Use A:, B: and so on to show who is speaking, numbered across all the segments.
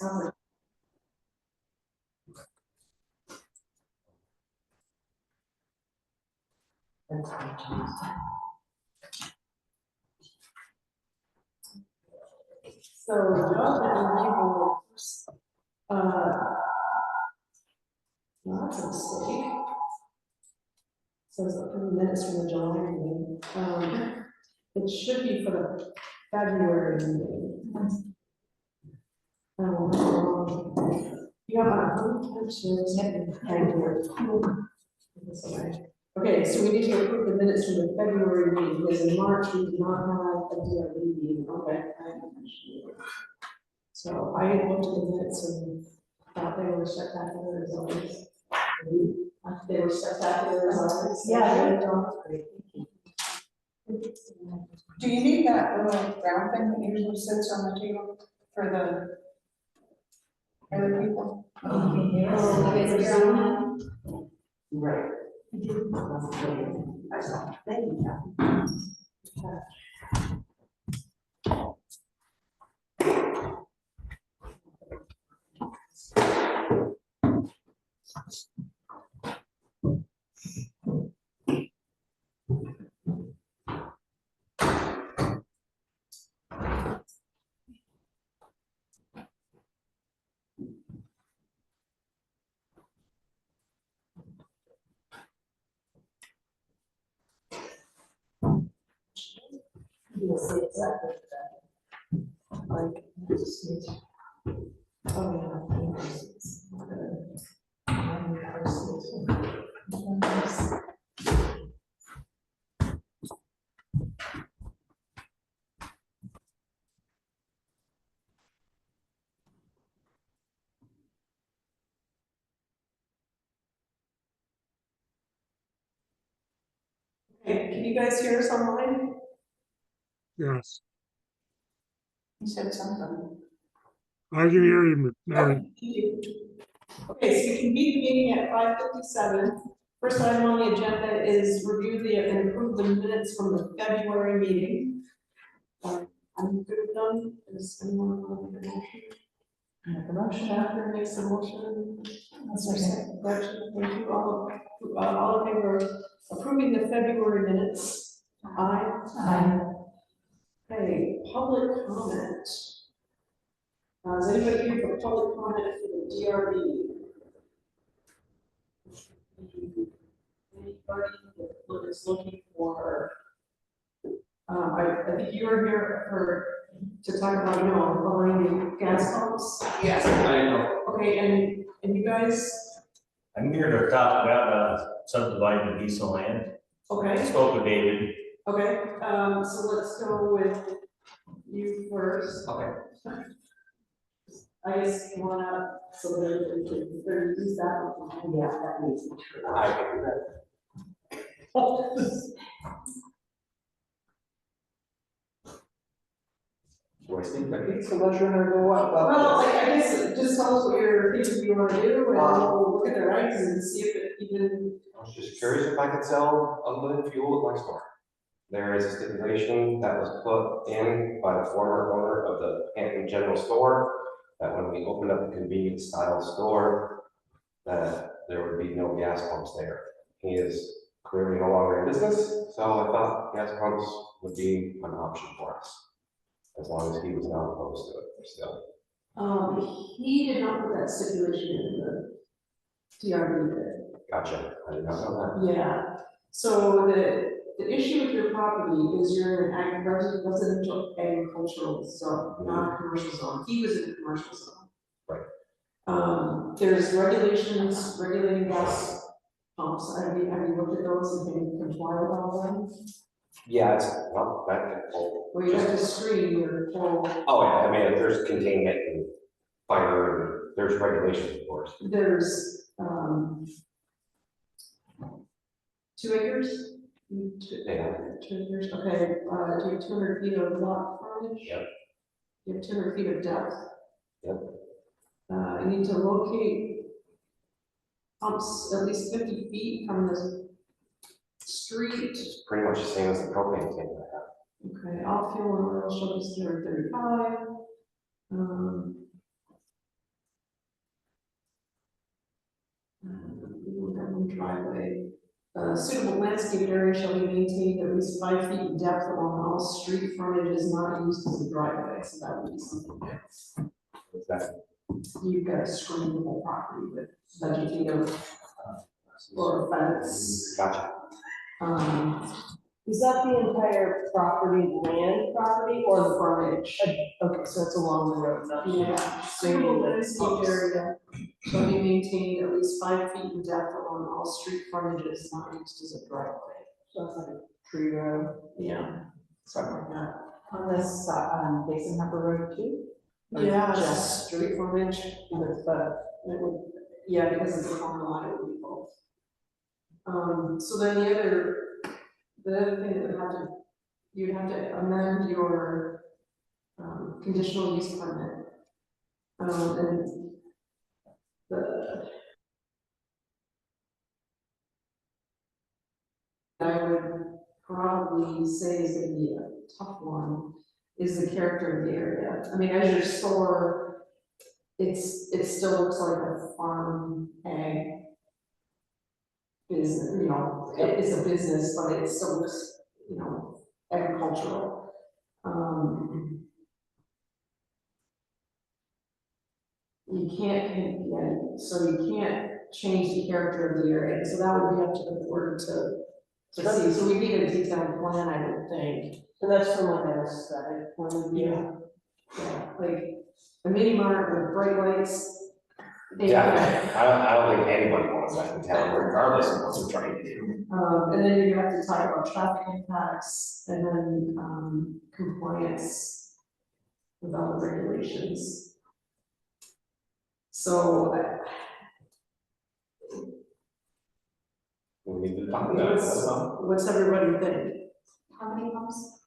A: covered. So development review, well, that's a mistake. Says the minutes from the July meeting. It should be for the February meeting. You have okay, so we need to approve the minutes from the February meeting, because in March we did not have a DRB meeting. Okay. So I looked at the minutes and thought they were spectacular as always. They were spectacular as always.
B: Yeah, great. Do you need that little brown thing that usually sits on the table for the other people?
A: Right. I saw. Thank you. You'll see exactly that. Like, just need to. Oh, okay, can you guys hear us online?
C: Yes,
B: You said something.
C: I can hear you, Mary.
A: Thank you. Okay, so we can meet the meeting at 5:57. First item on the agenda is review and approve the minutes from the February meeting. I'm good with them. Does anyone want to make a motion?
B: Make a motion.
A: Catherine makes a motion.
B: That's okay.
A: Gretchen, thank you all in favor of approving the February minutes. Aye. Okay, public comment. Is anybody here for public comment for the DRB? Anybody that is looking for? I think you were here to talk about, buying the gas pumps.
D: Yes, I know.
A: Okay, and you guys,
D: I'm here to talk about subdividing the diesel land. I
A: okay,
D: spoke with David.
A: okay, so let's go with you first.
D: Okay.
A: I just wanna, so that we can use that one. Yeah, that needs to be true.
D: I can do that.
E: So not sure how to go up.
A: Well, I guess just tell us what you're thinking you wanna do, and we'll look at the rights and see if it even.
E: I was just curious if I could sell unleaded fuel at my store. There is a stipulation that was put in by the former owner of the Hampton General Store, that when we opened up a convenience style store, that there would be no gas pumps there. He is clearly no longer in business, so I thought gas pumps would be an option for us, as long as he was not opposed to it still.
A: He did not put that stipulation in the DRB bid.
E: Gotcha, I did not know that.
A: Yeah, so the issue with your property is you're in an residential agricultural zone, not a commercial zone. He was in a commercial zone.
E: Right.
A: There's regulations regulating gas pumps. Have you looked at those and can you comply with all of them?
E: Yeah, it's not that cold.
A: Where you have to screen your full.
E: Oh, yeah, I mean, there's containment and fire, and there's regulations, of course.
A: There's 2 acres?
E: Yeah.
A: 2 acres, okay, do you have 200 feet of lot frontage?
E: Yep.
A: You have 200 feet of depth?
E: Yep.
A: You need to locate pumps at least 50 feet from the street.
E: It's pretty much the same as the propane tank I have.
A: Okay, all fuel and oil shall be 235. driveway. Suitable landscape area shall be maintained at least 5 feet in depth along all street frontages not used as a driveway, so that would be something else.
E: Exactly.
A: You've got a screenable property with vegetative or fence.
E: Gotcha.
F: Is that the entire property, land property, or the frontage? Okay, so it's along the road, not
A: Yeah, suitable landscape area shall be maintained at least 5 feet in depth along all street frontages not used as a driveway.
F: so it's like a tree road.
A: Yeah, something like that.
G: On this, Basin Harbor Road too? Or
A: Yeah,
G: just-
A: just street frontage,
G: With the,
A: it would, yeah, because it's a corner line, it would be both. So then the other thing that would have to, you'd have to amend your, conditional use permit. And the I would probably say is gonna be a tough one, is the character of the area. I mean, as your store, it still looks like a farm ag business, you know, it's a business, but it still looks, you know, agricultural. You can't, yeah, so you can't change the character of the area, so that would be up to the board to see. So we need a detailed plan, I would think.
F: And that's from like an aesthetic point of view.
A: Yeah, like a mini mart with bright lights.
E: Yeah, I don't think anybody wants that in town, regardless of what they're trying to do.
A: And then you have to talk about traffic impacts and then, compliance with all the regulations. So,
E: We need to talk about it, that's all.
A: what's everybody think?
G: how many homes?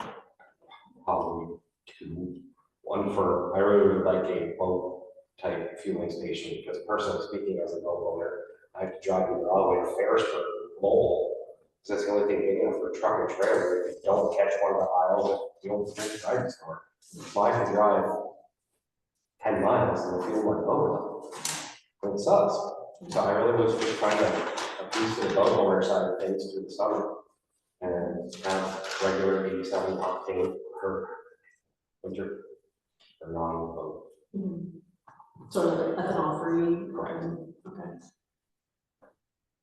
E: Probably two. One for, I really would like a boat type fueling station, because personally speaking, as a boat owner, I have to drive either all the way to Ferrisburg, Lowell, because that's the only thing big enough for a truck and trailer. If you don't catch one of the aisles, you don't get the driving store. So I can drive 10 miles and fuel my boat up. It sucks. So I really was just trying to appease to the boat owner side of things through the summer and have regular 87 octane for winter or non-boat.
A: Sort of ethanol free.
E: Correct.
A: Okay.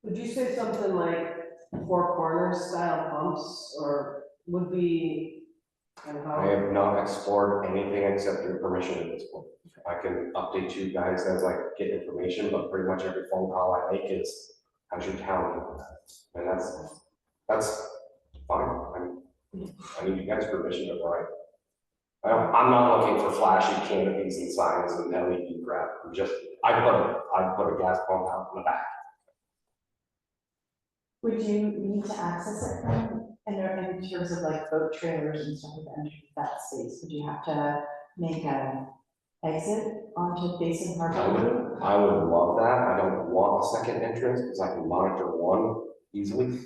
F: Would you say something like four corners style pumps, or would be kind of
E: I
F: how?
E: have not explored anything except your permission at this point. I can update you guys as I get information, but pretty much every phone call I make is, how's your town doing? And that's fine. I need you guys' permission before I'm not looking for flashy canopies and signs and LED crap. I'm just, I put a gas pump out in the back.
G: Would you need to access it from, in terms of like boat trailers and stuff like that, that space? Would you have to make a exit onto Basin Harbor?
E: I would love that. I don't want a second entrance because I can monitor one easily.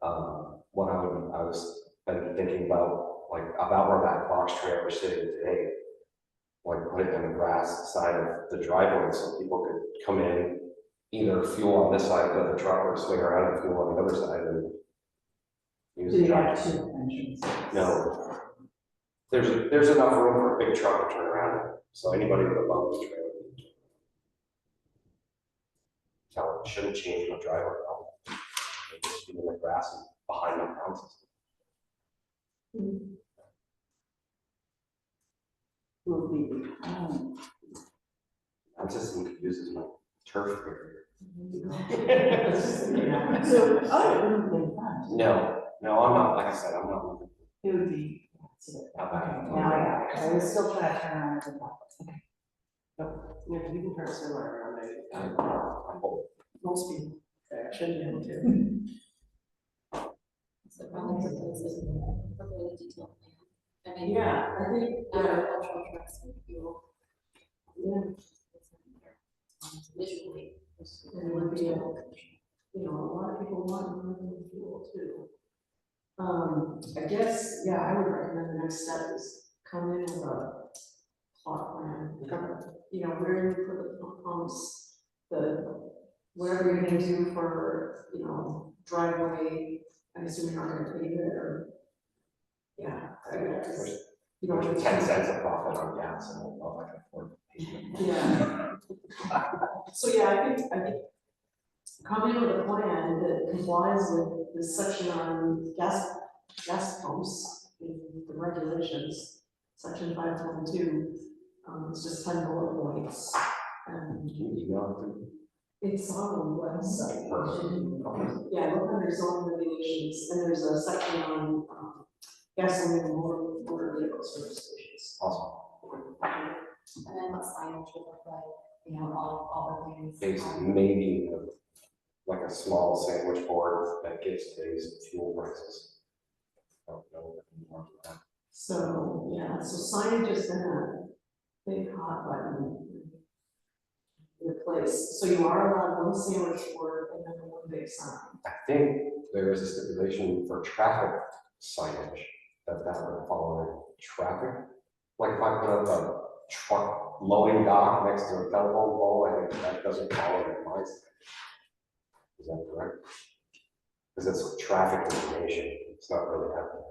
E: What I was been thinking about, like about where that box trailer is sitting today, like put it in the grass side of the driveway so people could come in, either fuel on this side of the truck or swing around and fuel on the other side and use
G: Do
E: the
G: you have
E: truck.
G: two entrances?
E: No. There's enough room for a big truck to turn around, so anybody with a boat trailer. So it shouldn't change my driveway at all. It just be in the grass and behind my houses.
F: Would be,
E: I'm just uses my turf area.
F: so, oh, it would be fun.
E: No, I'm not, like I said, I'm not looking.
G: It would be.
E: Out back.
G: Now I got it, I was still trying to turn around and back. Okay.
F: Yeah, you can turn somewhere around maybe.
E: I'm holding.
A: Most people should be able to.
H: So probably propose a really detailed plan. I mean,
A: Yeah, I think,
H: agricultural trucks and fuel.
A: yeah,
H: Visually.
A: it would be, you know, a lot of people want renewable fuel too. I guess, yeah, I would recommend the next step is come in with a plot plan, you know, where you put the pumps, the whatever you're gonna do for, driveway, I assume you're not gonna pave it, or, yeah. I guess. You know,
E: There's 10 cents of profit on gas, and I can afford pavement.
A: Yeah. So, yeah, I think coming with a plan that complies with this section on gas pumps in the regulations, section 522, it's just 10 bullet points. And
E: Can you email it to me?
A: it's on the website.
E: Okay.
A: Yeah, look under zoning regulations, and there's a section on, gasoline and motor vehicles registrations.
E: Awesome.
H: And then what signage would look like, all the things.
E: Basically, maybe like a small sandwich board that gives today's fuel prices. I don't know if more than that.
A: So, yeah, so signage is gonna big hot button. Replace, so you are allowed one sandwich board and then one big sign.
E: I think there is a stipulation for traffic signage that would follow in traffic. Like if I put up a truck loading dock next to a telephone pole, I think that doesn't follow in my signage. Is that correct? Because it's traffic information, it's not really happening.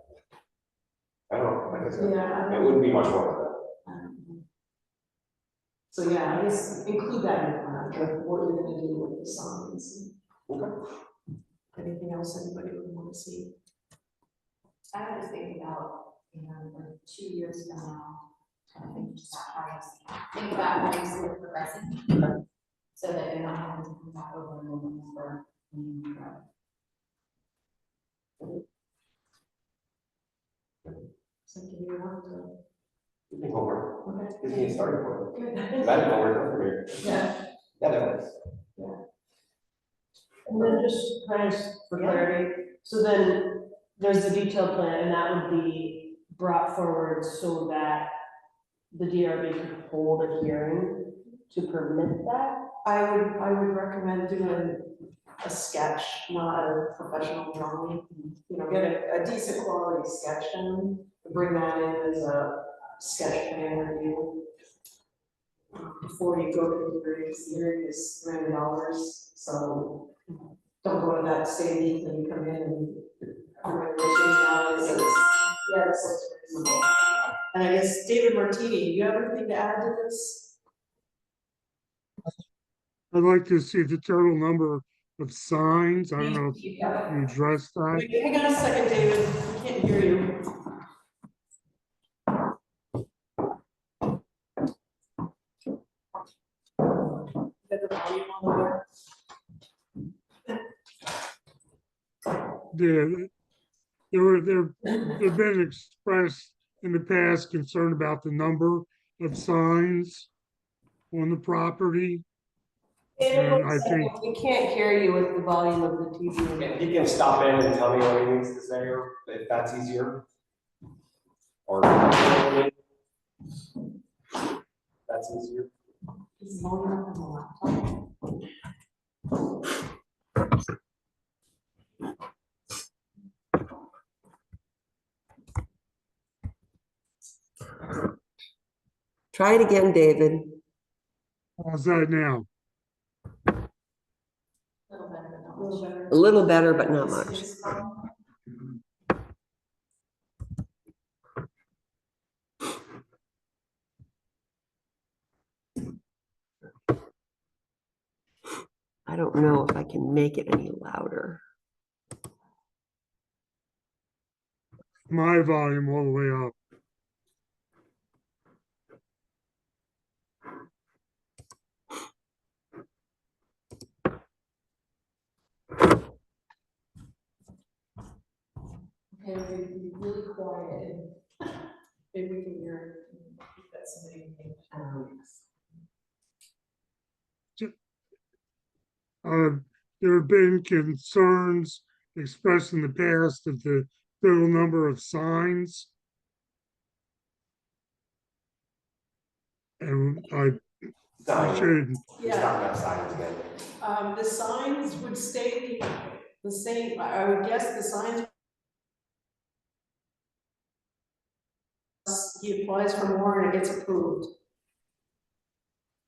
E: I don't know, I guess
A: Yeah.
E: it wouldn't be much more than that.
A: So, yeah, I guess include that in the plan, like what you're gonna do with the signs.
E: Okay.
A: Anything else anybody would want to see?
H: I was thinking about, like 2 years from now, I think just how you think about how you see it progressing. So that you're not having to come back over and over for.
A: So give you one to.
E: Give me homework,
A: Okay.
E: give me a starting point.
A: Good.
E: I didn't know where to go from here.
A: Yeah.
E: Yeah, that was.
F: And then just kind of for clarity, so then there's the detailed plan, and that would be brought forward so that the DRB could hold a hearing to permit that?
A: I would recommend doing a sketch, not a professional drawing. Get a decent quality sketch done, bring that in as a sketch plan review. Before you go to the hearing is $300, so don't go to that stage when you come in and. Yeah, this looks reasonable. And I guess David Martini, you have anything to add to this?
C: I'd like to see the total number of signs. I don't know if
A: Yeah.
C: you addressed that.
A: Wait, hang on a second, David, I can't hear you. Get the volume on there.
C: There've been expressed in the past concern about the number of signs on the property. And I think,
A: We can't hear you with the volume of the TV.
E: He can stop in and tell me what he needs to say, or if that's easier. Or. That's easier.
A: Is volume on the laptop?
I: Try it again, David.
C: how's that now?
I: A little better, but not much. I don't know if I can make it any louder.
C: My volume all the way up.
A: Okay, we be really quiet. Maybe we can hear. That's somebody.
C: There have been concerns expressed in the past of the total number of signs. And I
E: Sign.
C: should,
E: He's talking about signs again.
A: The signs would stay the same, I would guess the signs. He applies for more and it gets approved.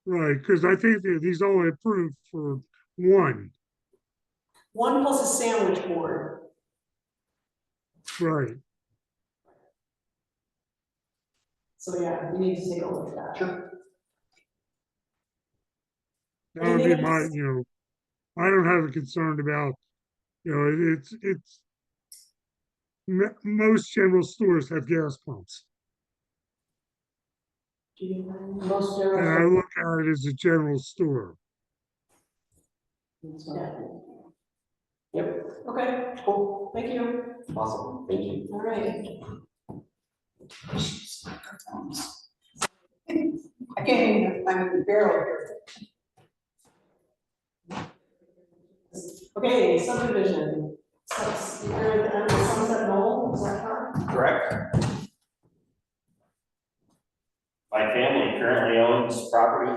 C: right, because I think that he's only approved for One,
A: One plus a sandwich board.
C: right.
A: So yeah, we need to take a look at that. Sure.
C: That would be my, I don't have a concern about, it's, most general stores have gas pumps.
F: Most
C: And I
F: general.
C: look at it as a general store.
A: Yeah. Yep, okay, cool, thank you.
E: Awesome, thank you.
A: All right.
B: I can't even find the barrel here.
A: Okay, subdivision. You're at the Sunset Knoll, is that correct?
D: Correct. My family currently owns property,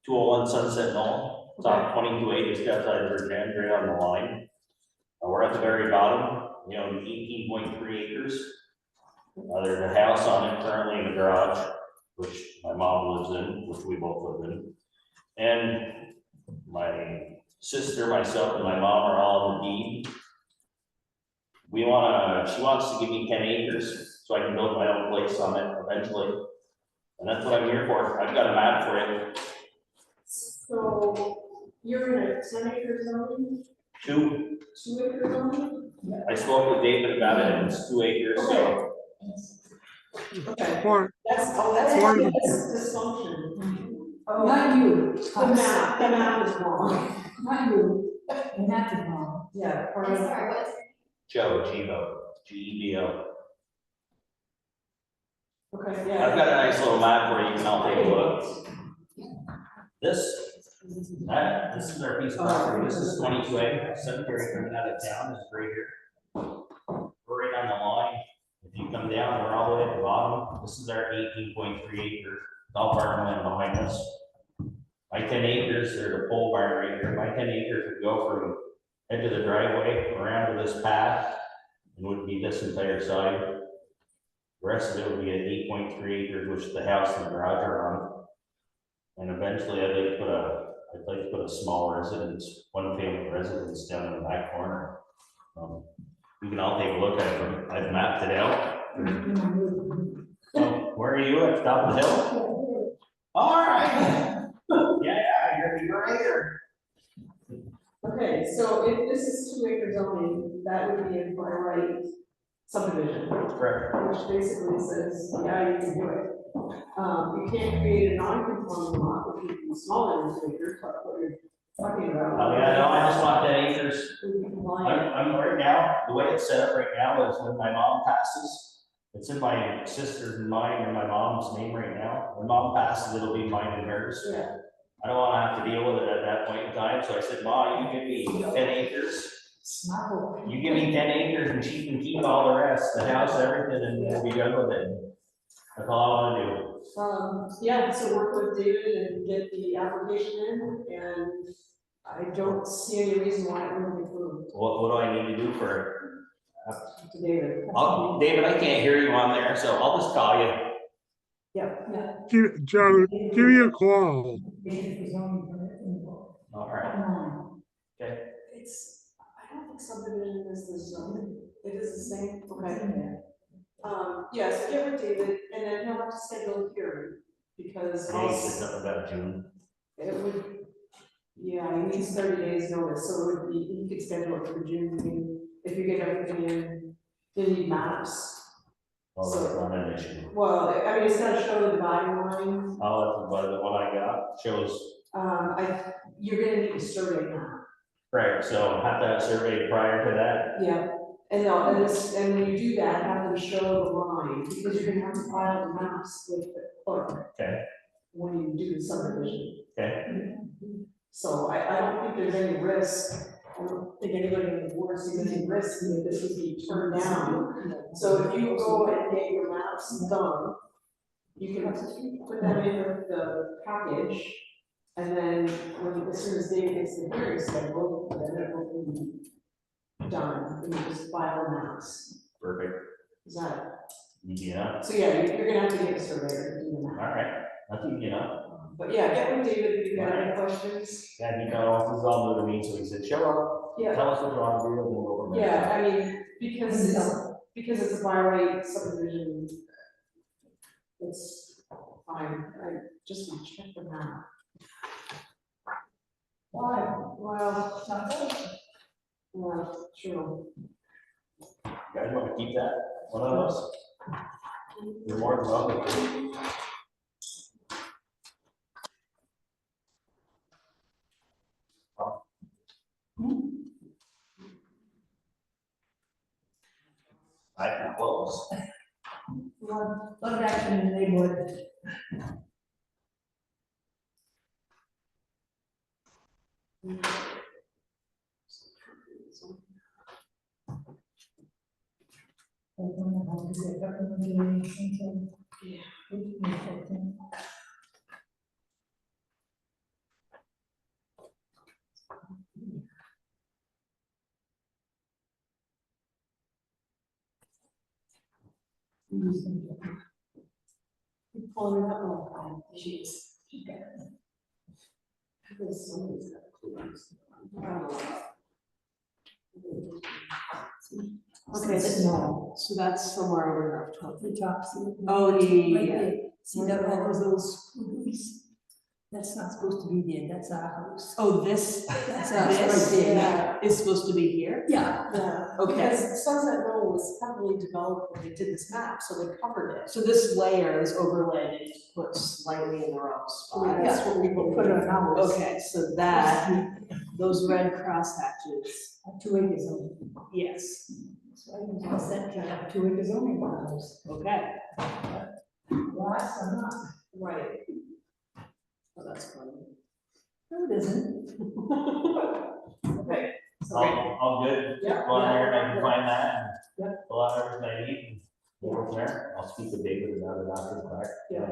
D: 201 Sunset Knoll. It's on 22A, just outside of Virginia, right on the line. We're at the very bottom, we own 18.3 acres. There's a house on it currently in a garage, which my mom lives in, which we both live in. And my sister, myself, and my mom are all on the deed. She wants to give me 10 acres so I can build my own place on it eventually. And that's what I'm here for. I've got a map for you.
A: So you're in a 10-acre zone, 2-acre zone?
D: I spoke with David about it, and it's 2 acres, so.
A: Okay,
C: Part,
A: that's
C: Part of the-
A: dysfunction.
G: Oh, not you.
A: The map is wrong.
G: Not you. The map is wrong.
A: Yeah, part
H: I'm
A: of,
H: sorry, what's
D: Joe, G-Bo, G-E-B-O.
A: okay, yeah.
D: I've got a nice little map for you, and I'll take a look. This is our piece of property. This is 22A, cemetery coming out of town is right here. We're right on the line. If you come down, we're all the way at the bottom. This is our 18.3 acre, all farmland behind us. My 10 acres, there's a pole barn right here. My 10 acres would go from edge of the driveway around to this path and would be this entire side. The rest of it would be at 8.3 acres, which the house and the garage are on. And eventually I'd like to put a small residence, one family residence down in the back corner. You can all take a look at it. I've mapped it out. So where are you at the top of the hill? All right. You're right here.
A: Okay, so if this is 2-acre zoning, that would be a by right subdivision.
D: Correct.
A: Which basically says, yeah, you can do it. You can't create a non-conforming lot, which would be smaller than 2 acres, but what you're talking about.
D: Oh, yeah, no, I just want 10 acres.
A: would be compliant.
D: I'm right now, the way it's set up right now is when my mom passes, it's in my sister's and mine and my mom's name right now. When mom passes, it'll be mine and hers.
A: Yeah.
D: I don't want to have to deal with it at that point in time, so I said, Ma, you give me 10 acres. You give me 10 acres and she can keep all the rest, the house, everything, and we'll be done with it. That's all I want to do.
A: Yeah, so work with David and get the application in, and I don't see any reason why it wouldn't be approved
D: What do I need to do for
A: to David.
D: David, I can't hear you on there, so I'll just call you.
A: Yeah.
C: Joe, give me a call.
D: All right. Okay.
A: I don't think subdivision is the zone, it is the same, okay. Yeah, so get with David, and then he'll have to schedule a hearing, because
D: Yeah, it's up about June.
A: it would, yeah, he needs 30 days notice, so it would be, you could schedule it for June meeting, if you get everything in, you need maps.
D: Well, that's not an issue.
A: Well, I mean, it's gonna show the dividing line,
D: Oh, that's the one I got, shows,
A: you're gonna need a survey map.
D: right, so have that surveyed prior to that.
A: Yeah, and no, and when you do that, have them show the line, because you're gonna have to file the maps with the clerk.
D: Okay.
A: When you do the subdivision.
D: Okay.
A: So I don't think there's any risk, I don't think anybody in the board sees any risk that this would be turned down. So if you go and get your maps done, you can put them in the package. And then as soon as David gets the hearing scheduled, then it will be done, and you just file the maps.
D: Perfect.
A: Is that?
D: Yeah.
A: So yeah, you're gonna have to get a surveyor to do the
D: All
A: map.
D: right. That's easy enough.
A: But yeah, get with David if you got any questions.
D: Yeah, he kind of wants to all new to me, so he said, show up,
A: Yeah,
D: tell us what you want to do, and we'll go from there.
A: yeah, I mean, because it's a by right subdivision. It's fine, I just want to check the map. Why? Well, well, true.
D: You guys want to keep that, one of those? You're more than welcome. I can close.
G: Lot of action in the neighborhood.
A: Pulling it up on sheets. Because somebody's got clues. I don't know. Okay, so that's somewhere over there.
G: The top, see?
A: Oh,
G: Right
A: yeah.
G: there. See that all those little screws? That's not supposed to be there, that's our house.
A: Oh, this,
G: That's
A: this,
G: right there.
A: yeah, is supposed to be here?
G: Yeah.
A: Yeah,
G: Okay.
A: because Sunset Knoll was heavily developed when they did this map, so they covered it. So this layer is overlaid and put slightly in the wrong spot.
G: That's what we put on ours.
A: Okay, so that, those red cross hatches,
G: 2 acres only.
A: yes,
G: So I can tell that to have 2 acres only in my house.
A: okay,
G: Lots or not.
A: right. Oh, that's funny.
G: No, it isn't.
A: Okay.
D: All good,
A: Yeah,
D: go on
A: yeah,
D: there, I can
A: yeah.
D: find that, and
A: Yeah.
D: fill out everything I need, and we'll go from there. I'll speak with David about it after the fact.
A: Yeah.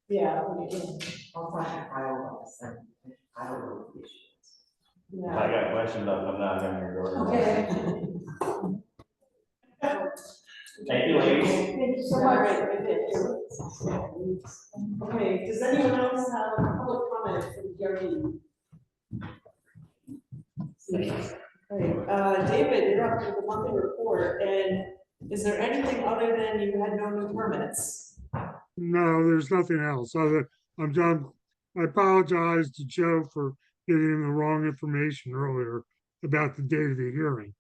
A: Yeah, we can.
I: I'll find a file on this, I don't know what the issue is.
D: If I
A: Yeah.
D: got questions, I'll come down there your door.
G: Okay.
D: Thank you, ladies.
G: Thank you so
A: All
G: much.
A: right, okay, does anyone else have public comment for the DRB? Okay, David, you're up to the monthly report, and is there anything other than you had no new permits?
C: No, there's nothing else other, I'm done. I apologize to Joe for giving him the wrong information earlier about the date of the hearing.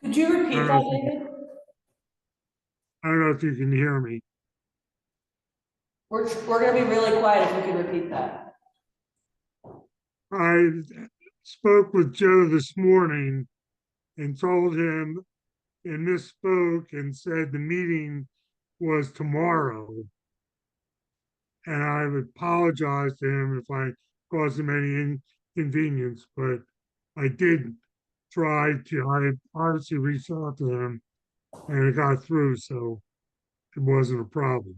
A: Could you repeat that, David?
C: I don't know if you can hear me.
A: We're gonna be really quiet if you could repeat that.
C: I spoke with Joe this morning and told him and misspoke and said the meeting was tomorrow. And I would apologize to him if I caused him any inconvenience, but I did try to, I obviously reached out to him and it got through, so it wasn't a problem.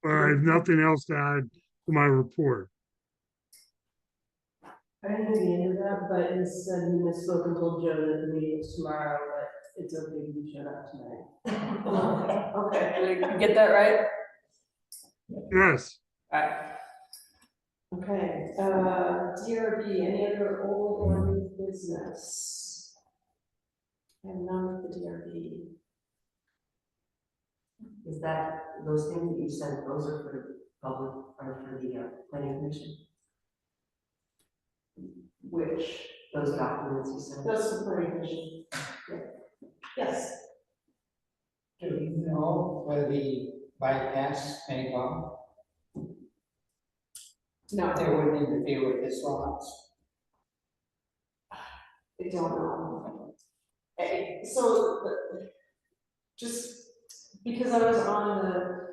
C: But I have nothing else to add to my report.
F: I didn't hear the end of that, but instead he misspoke and told Joe that the meeting is tomorrow, but it's okay if you showed up tonight.
A: Okay, did you get that right?
C: Yes,
A: Alright. Okay, DRB, any other old or new business? And none with the DRB.
I: Is that, those things that you sent, those are for the public, or for the planning commission?
A: Which?
I: Those documents you sent?
A: That's the planning commission. Yeah. Yes.
B: Do you know where the bypass may go?
A: No,
B: They wouldn't interfere with his lots.
A: I don't know. So, just because I was on the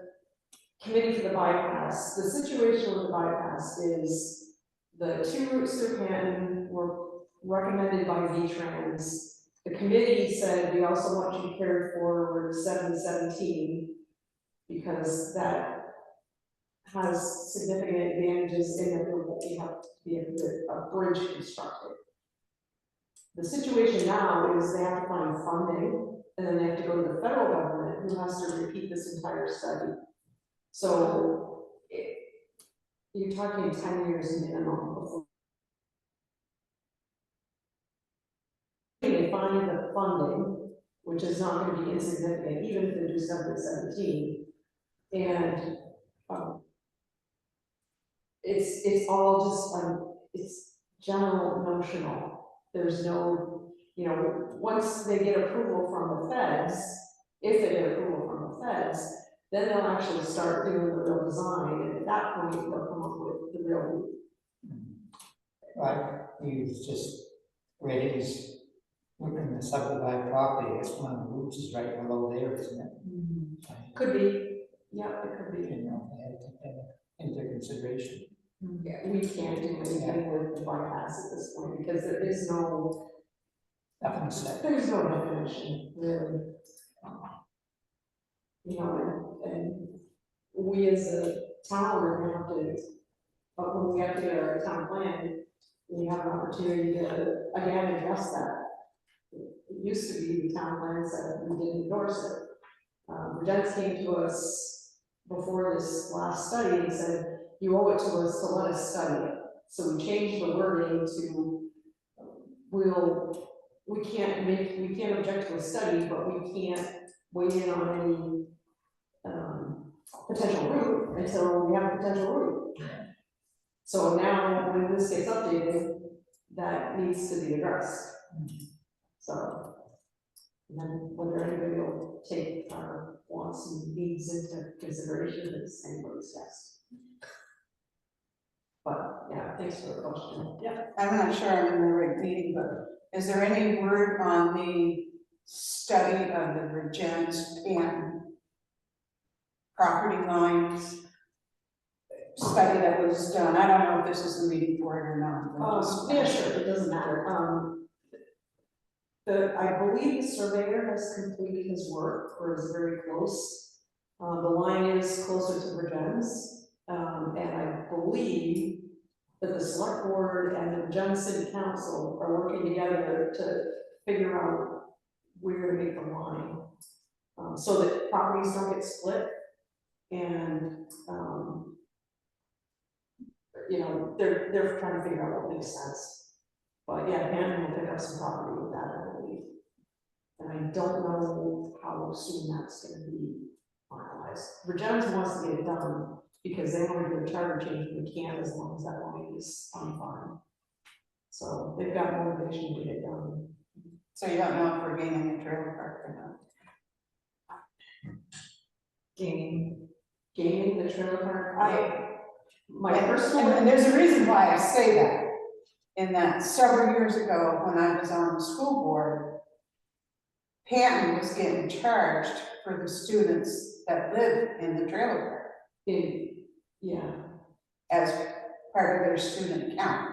A: committee for the bypass, the situation with the bypass is the 2 routes through Canton were recommended by V-Trans. The committee said, we also want you to carry forward 717 because that has significant advantages in that we have to be a bridge constructed. The situation now is they have to find funding, and then they have to go to the federal government who has to repeat this entire study. So you're talking 10 years minimum before they find the funding, which is not going to be insignificant, even if they do 717. And it's all just it's general notional. There's no, you know, once they get approval from the feds, if they get approval from the feds, then they'll actually start doing the real design, and at that point, they'll come up with the real route.
B: Right, you just read he's looking to subdivide property, it's one of the routes is right below there, isn't it?
A: Could be, yeah, it could be.
B: You know, they had to take that into consideration.
A: Yeah, we can't do anything with the bypass at this point, because there is no,
B: Nothing said.
A: there's no definition, really. You know, and we as a town are gonna have to, but when we have to get our town plan, we have an opportunity to, again, address that. It used to be the town plan said we didn't endorse it. Regents came to us before this last study and said, you owe it to us to let us study it. So we changed the wording to, we can't object to a study, but we can't weigh in on any potential route until we have a potential route. So now, when this gets updated, that needs to be addressed. So, and then whether anybody will take our wants and needs into consideration is anybody's guess. But, yeah, thanks for the question. Yeah.
J: I'm not sure I'm in the right meeting, but is there any word on the study of the Regents and property lines study that was done? I don't know if this is the meeting for it or not.
A: Yeah, sure, it doesn't matter. I believe the surveyor has completed his work, or is very close. The line is closer to Virgin's, and I believe that the select board and the Virgin City Council are working together to figure out where to make the line, so that properties don't get split, and you know, they're trying to figure out what makes sense. But yeah, Hammond will pick up some property with that, I believe. And I don't know how soon that's gonna be finalized. Regents wants to get it done because they want to do a charter change, but they can't as long as that line is undefined. So they've got motivation to get it done.
J: So you don't know if we're gaining a trailer park or not?
A: Gaining the trailer park, my personal.
J: And there's a reason why I say that. In that several years ago, when I was on the school board, Panton was getting charged for the students that live in the trailer park.
A: Yeah.
J: As part of their student count.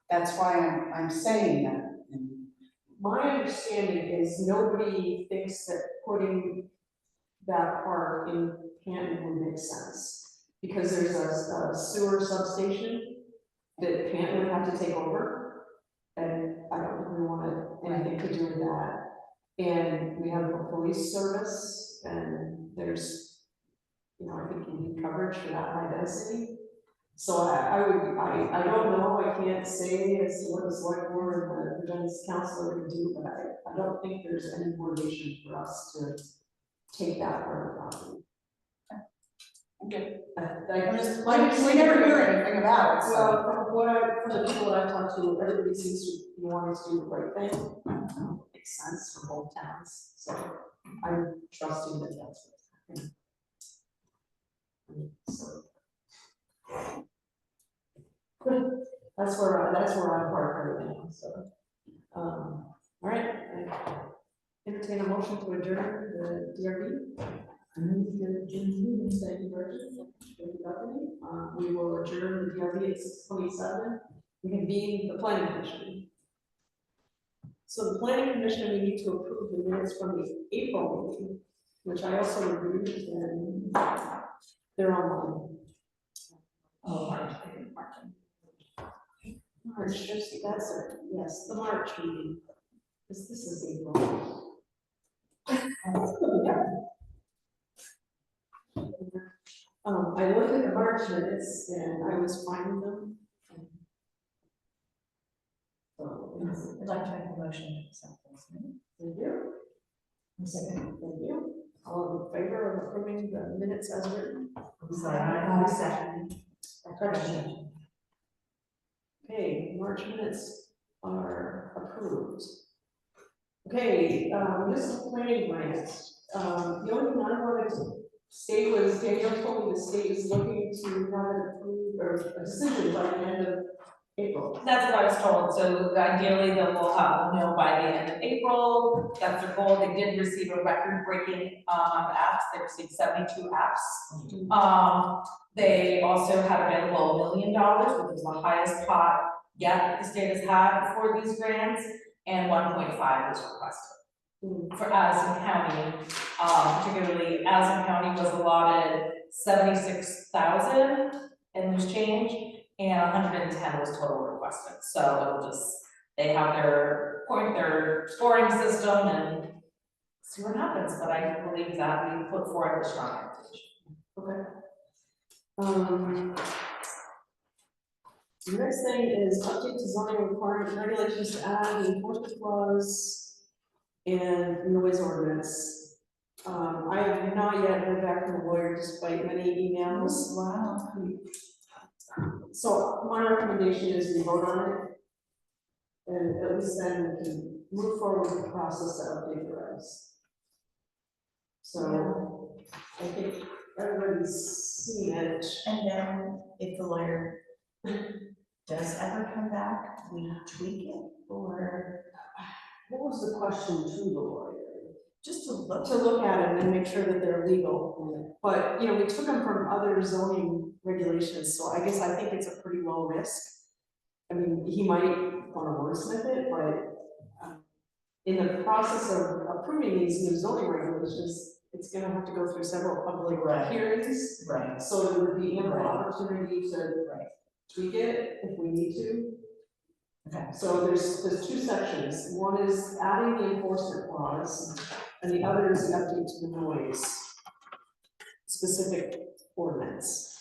J: That's why I'm saying that.
A: My understanding is nobody thinks that putting that park in Canton would make sense. Because there's a sewer substation that Canton would have to take over. And I don't really want anything to do with that. And we have a police service, and there's, you know, I think you need coverage for that high density. So I don't know, I can't say as to what the select board and the Virginia's council can do, but I don't think there's any motivation for us to take that part of the property.
J: Okay.
A: We
J: never hear anything about it, so.
A: Well, from the people that I've talked to, everybody seems to be wanting to do the right thing. Makes sense for both towns, so I'm trusting that that's what's happening. So. That's where I'm parked right now, so. All right, I entertain a motion to adjourn the DRB. Thank you, Bridget. Thank you, Bethany. We will adjourn the DRB at 6:27. We convene the planning commission. So the planning commission, we need to approve the minutes from the April meeting, which I also reviewed, and they're online. Oh, March, that's it, yes, the March meeting. This is April. I looked at the March minutes and I was fine with them. So,
G: I'd like to make a motion to accept this.
A: thank you.
G: Second.
A: Thank you. All in favor of approving the minutes as written?
G: I'm sorry. Second.
A: Correction. Okay, March minutes are approved. Okay, this is planning grants. The only thing I wanted to state was Daniel told me the state is looking to have it approved or a decision by the end of April.
K: That's what I was told, so ideally they'll know by the end of April, that's their goal, they did receive a record-breaking, apps, they received 72 apps. They also had available $1 million, which is the highest pot yet that the state has had for these grants, and 1.5 was requested. For Addison County, particularly Addison County was allotted 76,000 and loose change, and 110 was total requested, so it'll just, they have their scoring system and see what happens, but I believe that we put forward a strong application.
A: Okay. The next thing is update to zoning requirement regulations to add the enforcement clause and noise ordinance. I have not yet heard back from the lawyer despite many emails.
G: Wow.
A: So my recommendation is we vote on it. And at least then we can move forward with the process to update the regs. So I think everybody's seen it.
G: And then if the lawyer does ever come back, we tweak it, or
A: What was the question to the lawyer?
G: just to look.
A: To look at it and make sure that they're legal. But, you know, we took them from other zoning regulations, so I guess I think it's a pretty low risk. I mean, he might want to wordsmith it, but in the process of approving these new zoning regulations, it's gonna have to go through several public
G: Right.
A: hearings.
G: Right.
A: So there would be ample
G: Right.
A: opportunity to tweak it if we need to.
G: Okay.
A: So there's two sections. One is adding the enforcement clause, and the other is the update to the noise specific ordinance.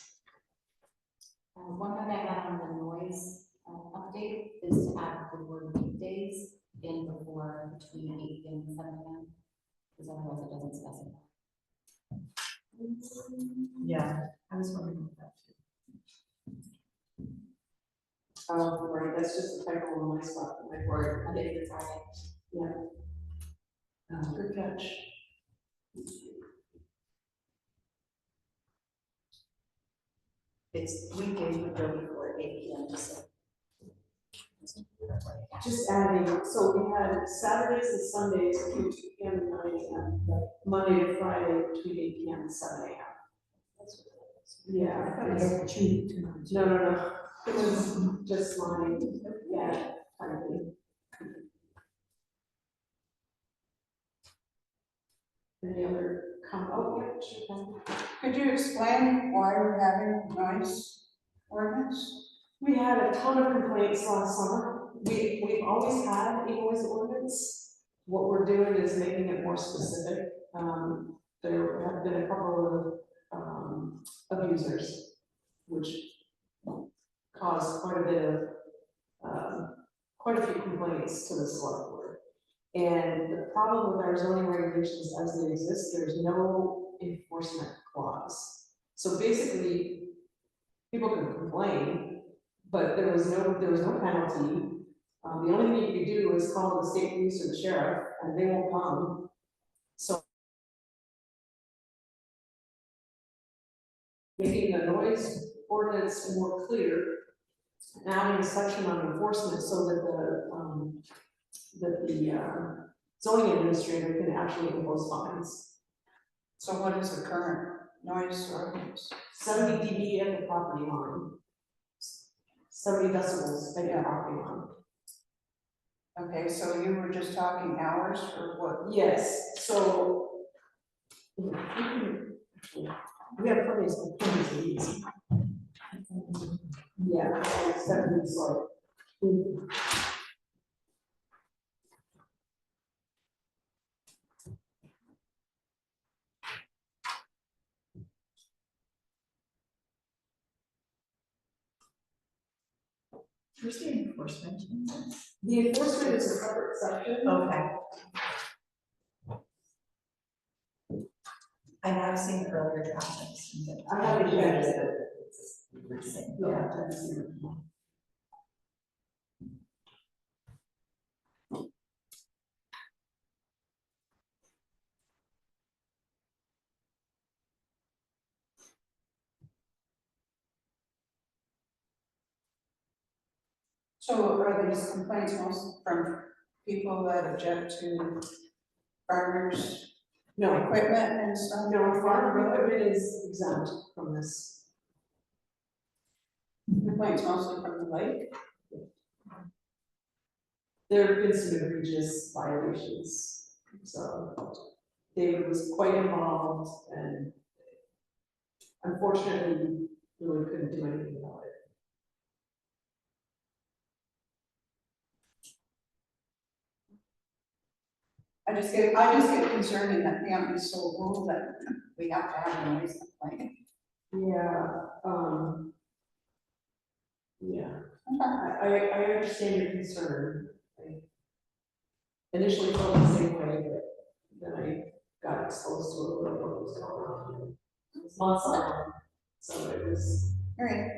H: One thing I had on the noise update is to add the word weekdays in before between 8 p.m. and 7 p.m. Because otherwise it doesn't specify.
G: Yeah, I was wondering about that too.
A: Right, that's just a typo on my spot, my word.
H: Monday through Friday.
A: Yeah. Good catch.
G: It's weekdays would go before 8 p.m. to 7.
A: Just adding, so we had Saturdays and Sundays between 2 p.m. and 9 a.m. Monday to Friday between 8 p.m. and 7 a.m. Yeah. No. It was just mine, yeah, kind of thing. Any other sure.
J: Could you explain why we're having noise ordinance?
A: We had a ton of complaints last summer. We've always had a noise ordinance. What we're doing is making it more specific. There have been a couple of abusers, which caused quite a bit of, quite a few complaints to the select board. And the problem with our zoning regulations as they exist, there's no enforcement clause. So basically, people can complain, but there was no penalty. The only thing you could do is call the state police or the sheriff, and they won't come. So making the noise ordinance more clear, and adding a section on enforcement so that the zoning administrator can actually impose fines.
J: So what is the current noise ordinance?
A: 70 dB at the property line. 70 decibels at the property line.
J: Okay, so you were just talking hours or what?
A: Yes, so we have plenty of these. Yeah, 70, sorry.
G: Where's the enforcement?
A: The enforcement is a separate section.
G: Okay. I know I've seen earlier drafts.
A: I haven't checked it.
G: Yeah.
J: So are these complaints most from people that object to farmers'
A: No,
J: equipment and stuff?
A: no, farm equipment is exempt from this.
J: Complaints mostly from the lake?
A: There have been some egregious violations, so David was quite involved and unfortunately really couldn't do anything about it.
J: I just get concerned in that family so rural that we have to have a noise complaint.
A: Yeah, yeah, I understand your concern. I initially felt the same way, but then I got exposed to a little bit what was going on. It was months on, so it was,
J: All right.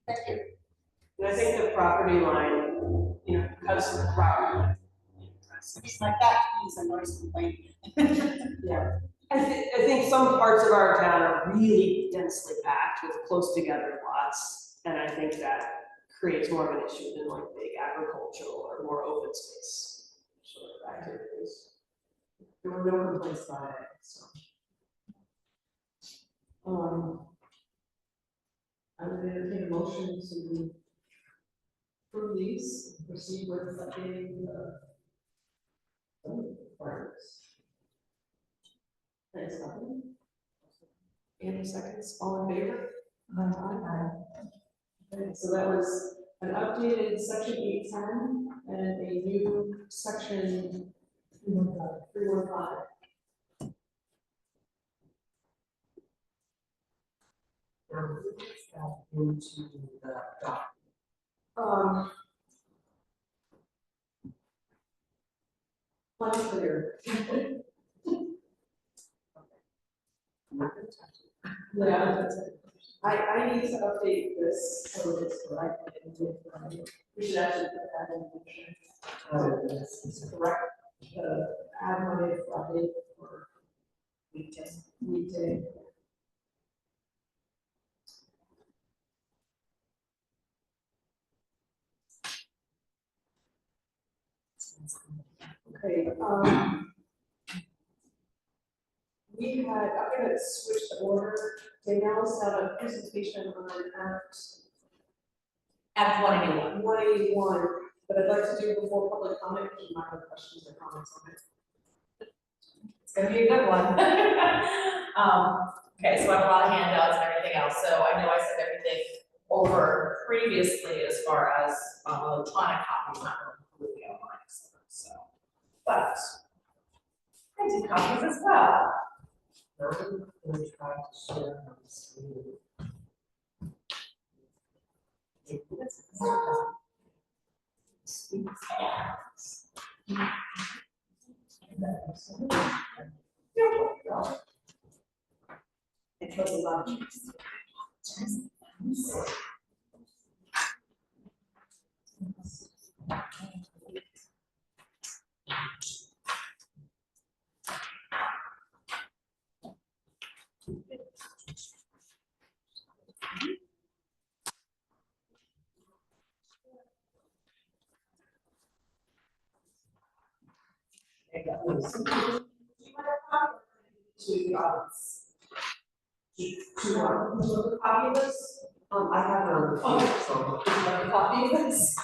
J: Thank you.
F: And I think the property line, you know, because of the property line.
J: It's like that, it's a noise complaint.
F: Yeah, I think some parts of our town are really densely packed with close together lots, and I think that creates more of an issue than like big agricultural or more open space sort of activities.
A: there were no complaints about it, so. I would entertain a motion to approve these, proceed with updating the requirements. Thanks, Stephanie. Any seconds, all in favor? Aye. Okay, so that was an updated section 810 and a new section 315.
I: Into the doc.
A: Unclear. Yeah, that's it. I need to update this so it's correct. We should actually put that in the motion. This is correct. Add money Friday for weekday. Okay, we had, I'm gonna switch the order. Danielle's got a presentation on
K: Act 181.
A: 181, but I'd like to do before public comment, because you might have questions or comments on it.
K: It's gonna be a good one. Okay, so I have a lot of handouts and everything else, so I know I said everything over previously as far as electronic copies, not completely online, so. But I did copies as well.
I: We try to share on the screen.
G: It was a lot.
A: To copy this.
I: I have a.
A: Oh. Copy this.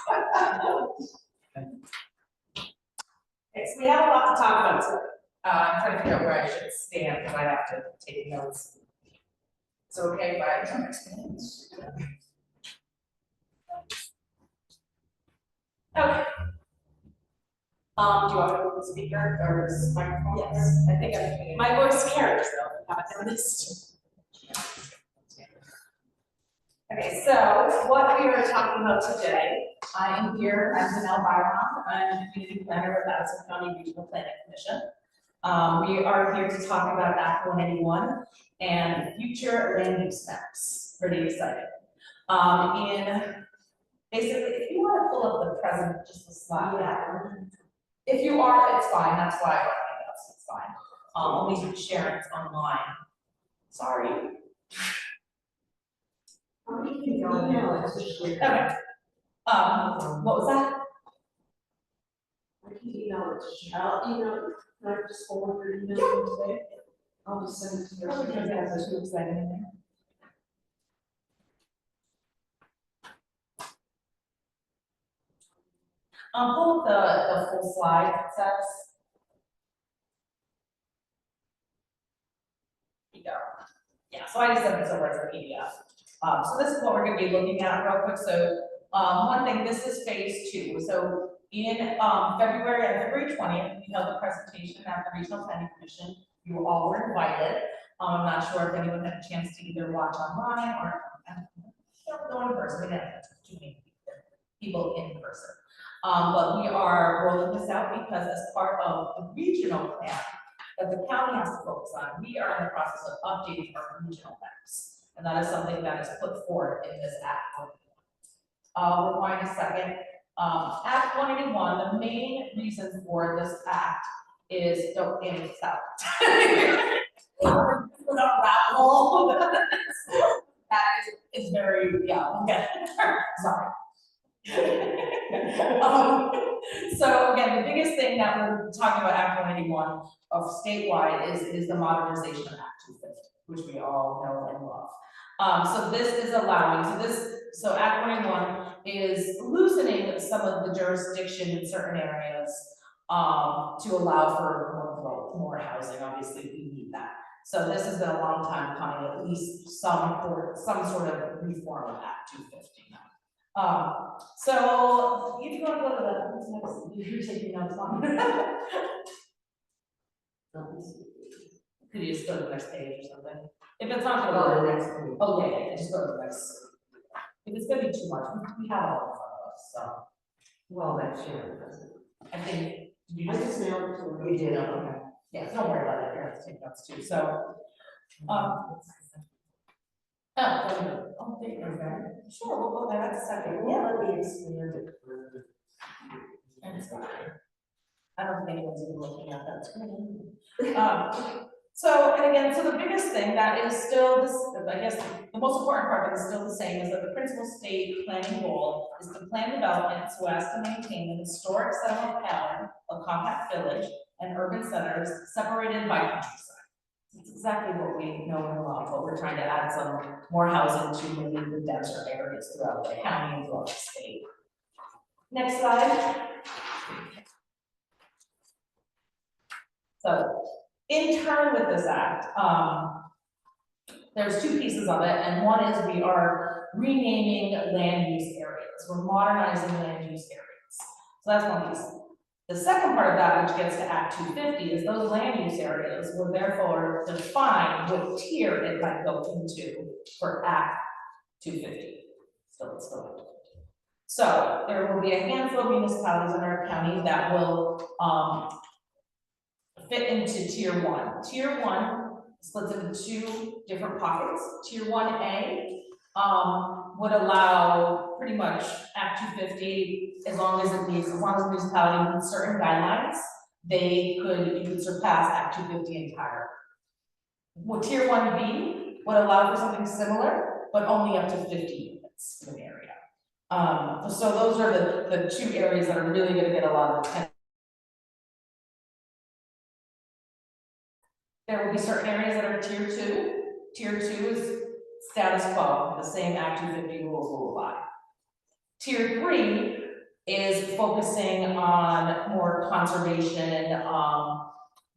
K: Okay, so we have a lot to talk about today. I'm trying to figure out where I should stand, because I have to take notes. It's okay if I jump Okay. Do you want to open the speaker or this microphone? Yes. I think my voice carries though, I haven't done this. Okay, so what we are talking about today, I am here, I'm Janelle Byron, I'm community planner with Addison County Regional Planning Commission. We are here to talk about Act 181 and future land use maps. Pretty exciting. Basically, if you want to pull up the present, just the slide. Yeah. If you are, it's fine, that's why I like it, it's fine. Only share it online. Sorry. Okay. What was that?
A: I can email it to you. I'll email, can I just forward your email today? I'll just send it to you.
K: Oh, because it has too exciting in there. Pull up the full slide, it says. Here you go. Yeah, so I just sent this over as a PDF. So this is what we're gonna be looking at real quick. So, one thing, this is phase 2. So in February, on February 20th, we held a presentation at the Regional Planning Commission. You all were invited. I'm not sure if anyone had a chance to either watch online or go in person. We didn't have too many people in person. But we are rolling this out because as part of the regional plan that the county has to focus on, we are in the process of updating our regional maps. And that is something that is put forward in this act. Rewind a second. Act 181, the main reason for this act is, don't get me started. That is very, yeah, okay, sorry. So again, the biggest thing that we're talking about Act 181 of statewide is the modernization of Act 250, which we all know and love. So this is allowing, so Act 181 is loosening some of the jurisdiction in certain areas to allow for more growth, more housing. Obviously, we need that. So this has been a long time coming, at least some sort of reform of Act 250. So if you want to go to the next, if you're taking notes on. Could you just go to the next page or something? If it's not gonna go to the next page. Oh, yeah, just go to the next. If it's gonna be too much, we have it all in front of us, so.
I: Well, that's your present.
K: I think, did you
A: I
K: just?
A: just mailed it to her.
I: You did, okay.
K: Yeah, don't worry about it, you have to take notes too, so. Oh, there you go. Sure, we'll go there, that's a second.
I: Yeah, let me expand it further.
K: And it's fine. I don't think anyone's even looking at that screen. So, and again, so the biggest thing that is still this, I guess, the most important part that is still the same is that the principal state planning goal is to plan development so as to maintain an historic settlement pattern of compact village and urban centers separated by countryside. It's exactly what we know and love, but we're trying to add some more housing to maybe the denser areas throughout the county and throughout the state. Next slide. So, in turn with this act, there's two pieces of it, and one is we are renaming land use areas. We're modernizing land use areas. So that's one piece. The second part of that, which gets to Act 250, is those land use areas will therefore define what tier it might go into for Act 250. So it's still Act 250. So there will be a handful of municipalities in our county that will fit into tier 1. Tier 1 splits into 2 different pockets. Tier 1A would allow pretty much Act 250 as long as the municipality meets certain guidelines, you could surpass Act 250 entirely. Well, tier 1B would allow for something similar, but only up to 50 units in an area. So those are the 2 areas that are really going to get a lot of attention. There will be certain areas that are tier 2. Tier 2 is status quo, the same Act 250 rules will apply. Tier 3 is focusing on more conservation,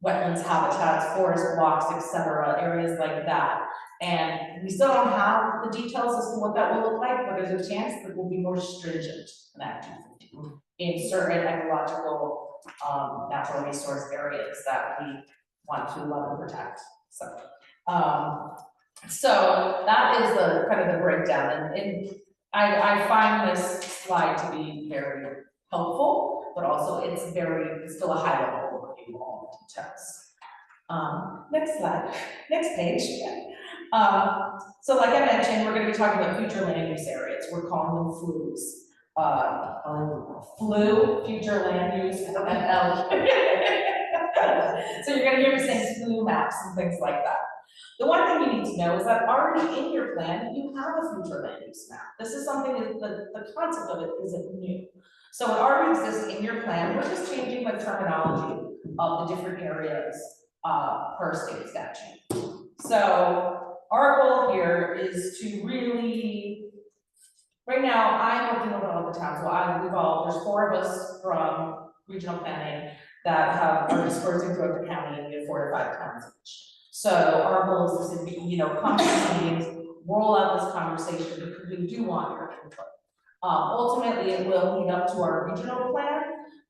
K: wetlands, habitats, forest blocks, etc., areas like that. And we still don't have the details as to what that will look like, but there's a chance that it will be more stringent than Act 250 in certain ecological, natural resource areas that we want to love and protect. So, So that is the kind of the breakdown, and I find this slide to be very helpful, but also it's still a high level overview of all the details. Next slide, next page. So like I mentioned, we're gonna be talking about future land use areas. We're calling them FLUs. FLU, future land use, FL. So you're gonna hear me saying FLU maps and things like that. The one thing you need to know is that already in your plan, you have a future land use map. This is something that the concept of it isn't new. So it already exists in your plan. We're just changing the terminology of the different areas per state statute. So our goal here is to really, right now, I'm working with all the towns. Well, there's 4 of us from regional planning that are dispersing throughout the county, and we have 4 to 5 towns each. So our goal is to be, come to meetings, roll out this conversation, because we do want your input. Ultimately, it will lead up to our regional plan,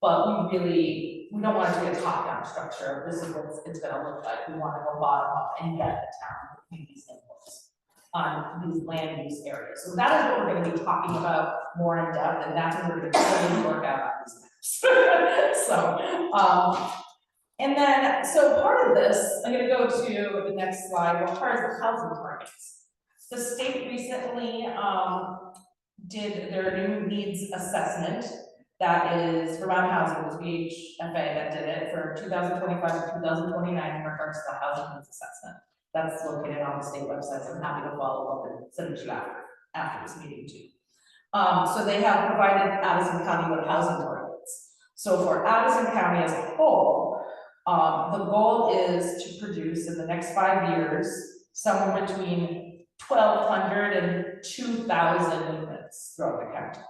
K: but we don't want it to be a top-down structure. This is what it's gonna look like. We want to go bottom up and get the town with these inputs on these land use areas. So that is what we're gonna be talking about more in depth, and that's what we're gonna really work out on these maps. And then, so part of this, I'm gonna go to the next slide, as far as the housing targets. The state recently did their new needs assessment. That is Vermont Housing, was VHFA that did it for 2025 to 2029 in regards to the housing needs assessment. That's located on the state website, so I'm happy to follow up and send it to you after this meeting too. So they have provided Addison County with housing targets. So for Addison County as a whole, the goal is to produce in the next 5 years, somewhere between 1,200 and 2,000 units throughout the county.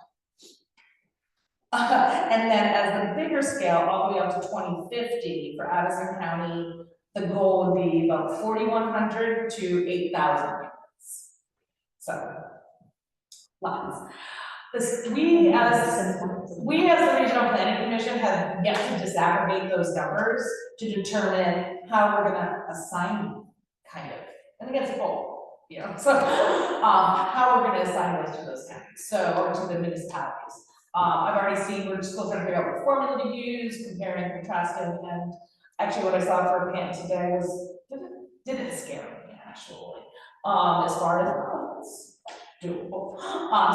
K: And then as the bigger scale, all the way up to 2050 for Addison County, the goal would be about 4,100 to 8,000 units. So, lots. We as the Regional Planning Commission have yet to disaggregate those numbers to determine how we're gonna assign, kind of, I think it's a goal, so how we're gonna assign those to those counties, or to the municipalities. I've already seen, we're still trying to figure out what formula to use, comparing and contrasting, and actually what I saw for a PAN today was, didn't scare me actually, as far as, doable.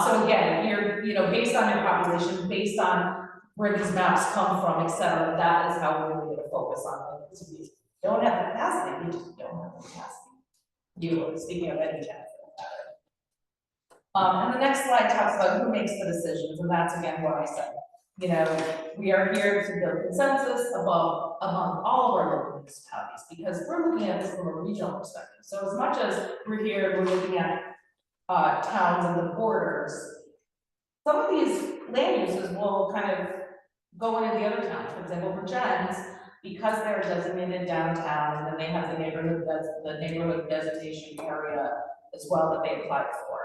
K: So again, you're, based on your population, based on where these maps come from, et cetera, that is how we're really gonna focus on it. Because we don't have the capacity, we just don't have the capacity. Speaking of any chance. And the next slide talks about who makes the decisions, and that's again what I said. We are here to build consensus among all of our local municipalities, because we're looking at this from a regional perspective. So as much as we're here, we're looking at towns and the borders, some of these land uses will kind of go into the other towns. For example, Virgins, because they're designated downtown, and then they have the neighborhood designation area as well that they applied for.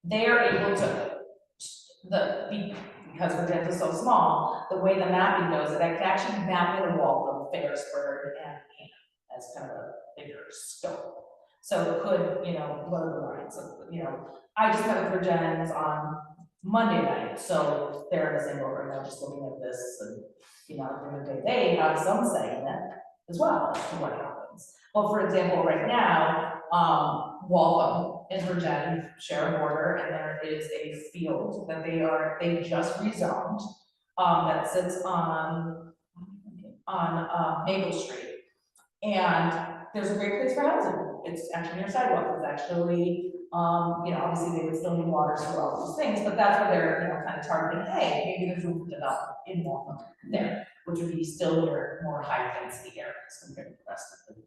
K: They are able to, because Virginia is so small, the way the mapping goes, that I can actually map in a wall from Ferrisburg and as kind of a bigger scope. So it could, blur the lines. So, I just met with Virgins on Monday night, so they're in the same boat right now, just looking at this, and during the day, they have some say in it as well as to what happens. Well, for example, right now, Waltham and Virgin share a border, and there is a field that they just rezoned that sits on Maple Street, and there's a great place for housing. It's actually near sidewalks. It's actually, obviously they would still need water for all these things, but that's where they're, kind of targeting. Hey, maybe there's room for development in Waltham there, which would be still near more high density areas compared to the rest of the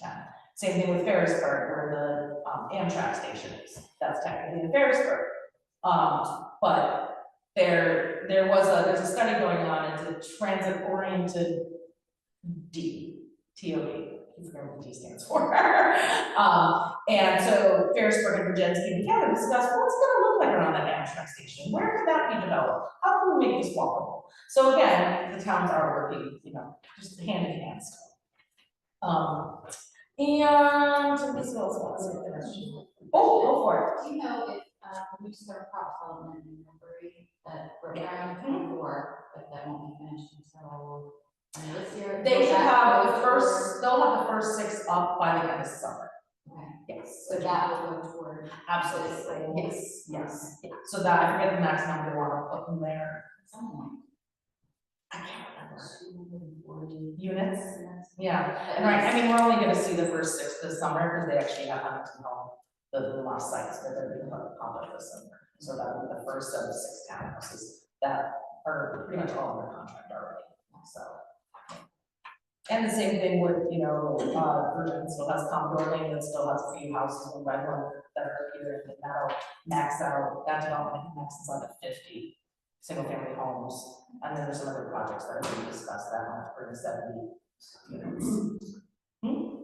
K: town. Same thing with Ferrisburg, where the Amtrak station is. That's technically in Ferrisburg. But there's a study going on. It's a transit-oriented TOD. I forget what the T stands for. And so Ferrisburg and Virginia came together and discussed what's going to look like around that Amtrak station. Where could that be developed? How can we make this walkable? So again, the towns are working, just hand in hand. And this was oh, go for it.
H: Do you know if, we just started crop development in February, that we're around 24, but that won't be finished until this year?
K: They
H: Will
K: should
H: that
K: have
H: go
K: the first, they'll have the first 6 up by the end of summer.
H: Okay,
K: Yes.
H: so that will go toward.
K: Absolutely, yes, yes, yeah. So that, I forget the max number they want to put in there.
H: Something
K: I can't remember.
H: like
K: Units?
H: units.
K: Yeah, and right, I mean, we're only gonna see the first 6 this summer, because they actually have Huntington Home, the last sites that they're gonna accomplish this summer. So that'll be the first of 6 townhouses that are pretty much all under contract already, so. And the same thing with, you know, Virgin still has Commodore Lane, it still has a few houses in Redwood that are here, and that'll max out, that development maxes out at 50 single-family homes. And then there's some other projects that are being discussed that might bring 70 units.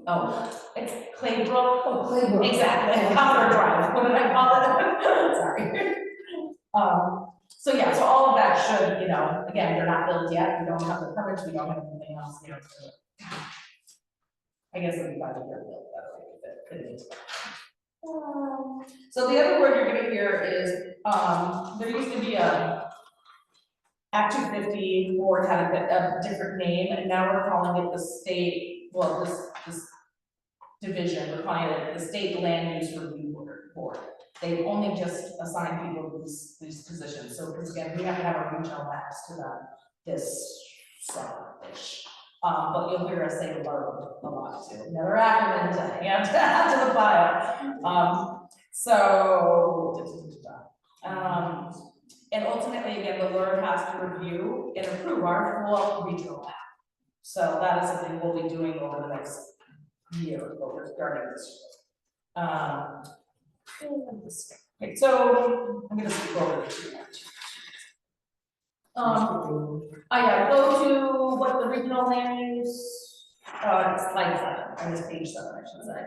K: Oh, it's Claybrook.
I: Oh, Claybrook.
K: Exactly, Commodore Drive, what did I call it? Sorry. So yeah, so all of that should, you know, again, they're not built yet, we don't have the permits, we don't have anything else, you know, I guess it'll be by the year built, that way, if it is. So the other word you're gonna hear is, there used to be a Act 250 board had a bit of different name, and now we're calling it the state, well, this division, we're calling it the State Land Use Review Board. They only just assign people to these positions, so, because again, we have to have a regional maps to them this summer-ish. But you'll hear us say the word a lot too, another acronym to add to the file. And ultimately, again, the board has to review and approve our full regional map. So that is something we'll be doing over the next year, but we're starting this year. Okay, so I'm gonna skip over the 2. Go to what the regional land use, it's slide 7, I guess page 7, I should say.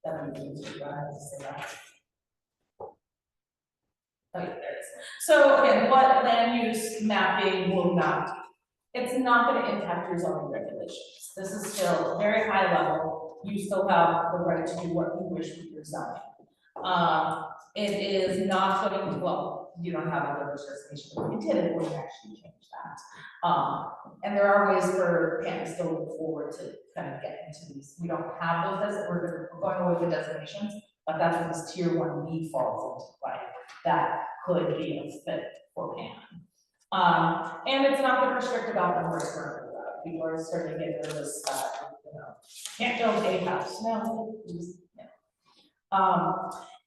K: That would be easy, I have to say that. Okay, there it is. So again, what land use mapping will not do? It's not gonna impact your zoning regulations. This is still very high level. You still have the right to do what you wish with your zoning. It is not going to, well, you don't have a village designation, if you did, it wouldn't actually change that. And there are ways for parents to look forward to kind of get into these. We don't have those, we're going away with designations, but that's when this tier 1B falls into play. That could be a fit for Pam. And it's not going to restrict about the words currently allowed. People are starting to get nervous, you know, can't build a house. No,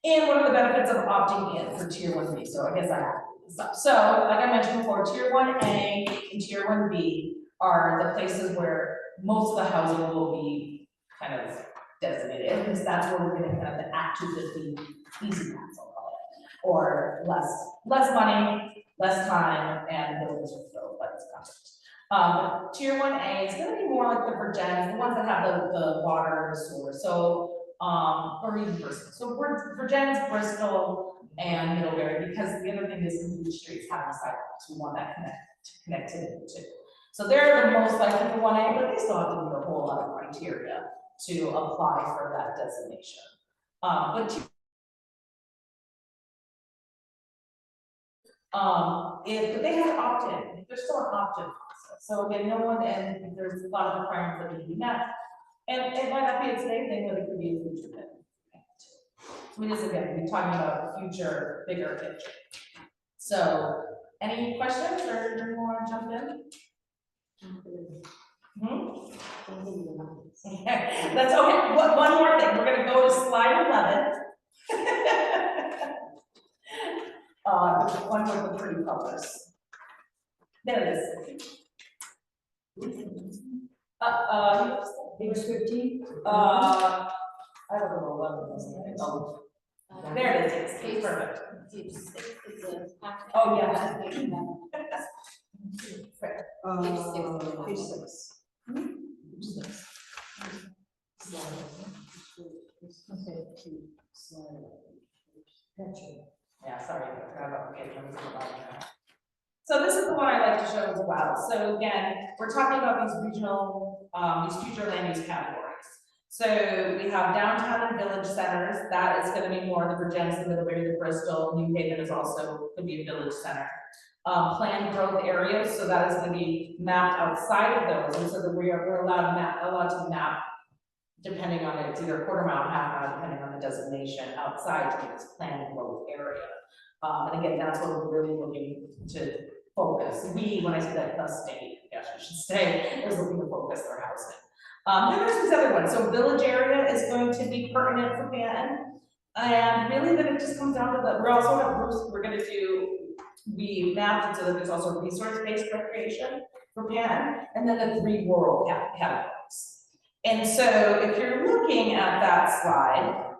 K: and one of the benefits of opting in for tier 1B, so I guess I have to stop. So, like I mentioned before, tier 1A and tier 1B are the places where most of the housing will be kind of designated, because that's where we're getting kind of the Act 250 easy pass, I'll call it, or less money, less time, and buildings are filled by this concept. Tier 1A is gonna be more like the Virgins, the ones that have the water and the sewer, so or even Bristol. So Virginia's Bristol and Middlebury, because the other thing is the streets having sidewalks. We want that connectivity too. So they're the most likely to 1A, but they still have to meet a whole lot of criteria to apply for that designation. But they have opt-in. There's still an opt-in process. So again, no one, and there's a lot of requirements that need to be met. And it might not be a today thing, but it could be a future thing. So we just, again, we're talking about the future, bigger picture. So, any questions, or do you want to jump in? That's okay. One more thing. We're going to go to slide 11. The one with the pretty colors. There it is. Page 15? I don't know, 11. Oh, there it is. It's perfect. Oh, yeah.
G: Page 6.
K: Page 6. Yeah, sorry, I forgot about the page. So this is the one I like to show as well. So again, we're talking about these regional, these future land use categories. So we have downtown and village centers, that is gonna be more the Virgins, the Middlebury, the Bristol, New Haven is also gonna be a village center. Planned growth areas, so that is gonna be mapped outside of those, and so that we're allowed to map depending on it's either a quarter mile, half mile, depending on the designation outside of this planned growth area. And again, that's what we're really looking to focus. We, when I say that, the state, yes, I should say, is looking to focus their housing. Then there's these other ones. So village area is going to be pertinent for Canton. And really then it just comes down to we also have groups we mapped it so that there's also resource-based recreation for Canton, and then the 3 rural categories. And so if you're looking at that slide,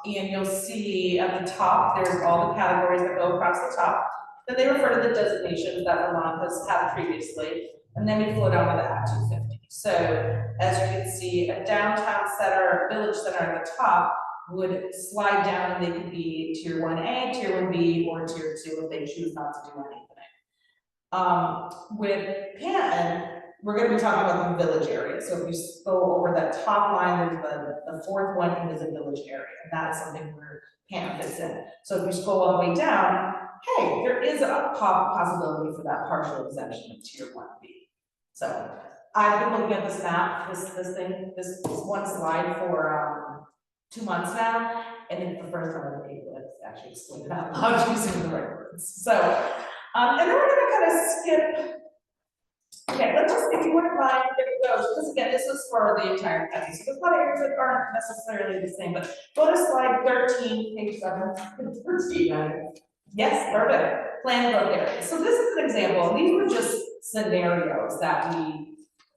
K: and you'll see at the top, there's all the categories that go across the top. Then they refer to the designations that Vermont has had previously, and then we flow down to the Act 250. So as you can see, a downtown center, village center at the top would slide down and they could be tier 1A, tier 1B, or tier 2 if they choose not to do anything. With Canton, we're going to be talking about the village area. So if you go over that top line, there's the 4th one is a village area, and that is something where Canton fits in. So if you scroll all the way down, hey, there is a possibility for that partial exemption of tier 1B. So I've been looking at this map, this one slide for 2 months now, and it's the first time I've been able to actually explain out loud using the right words. So, and then we're going to kind of skip. Okay, let's just, if you wouldn't mind, if it goes, because again, this is for the entire county, so there's a lot of areas that aren't necessarily the same, but go to slide 13, page 7, 13, right? Yes, perfect, planned growth area. So this is an example, these were just scenarios that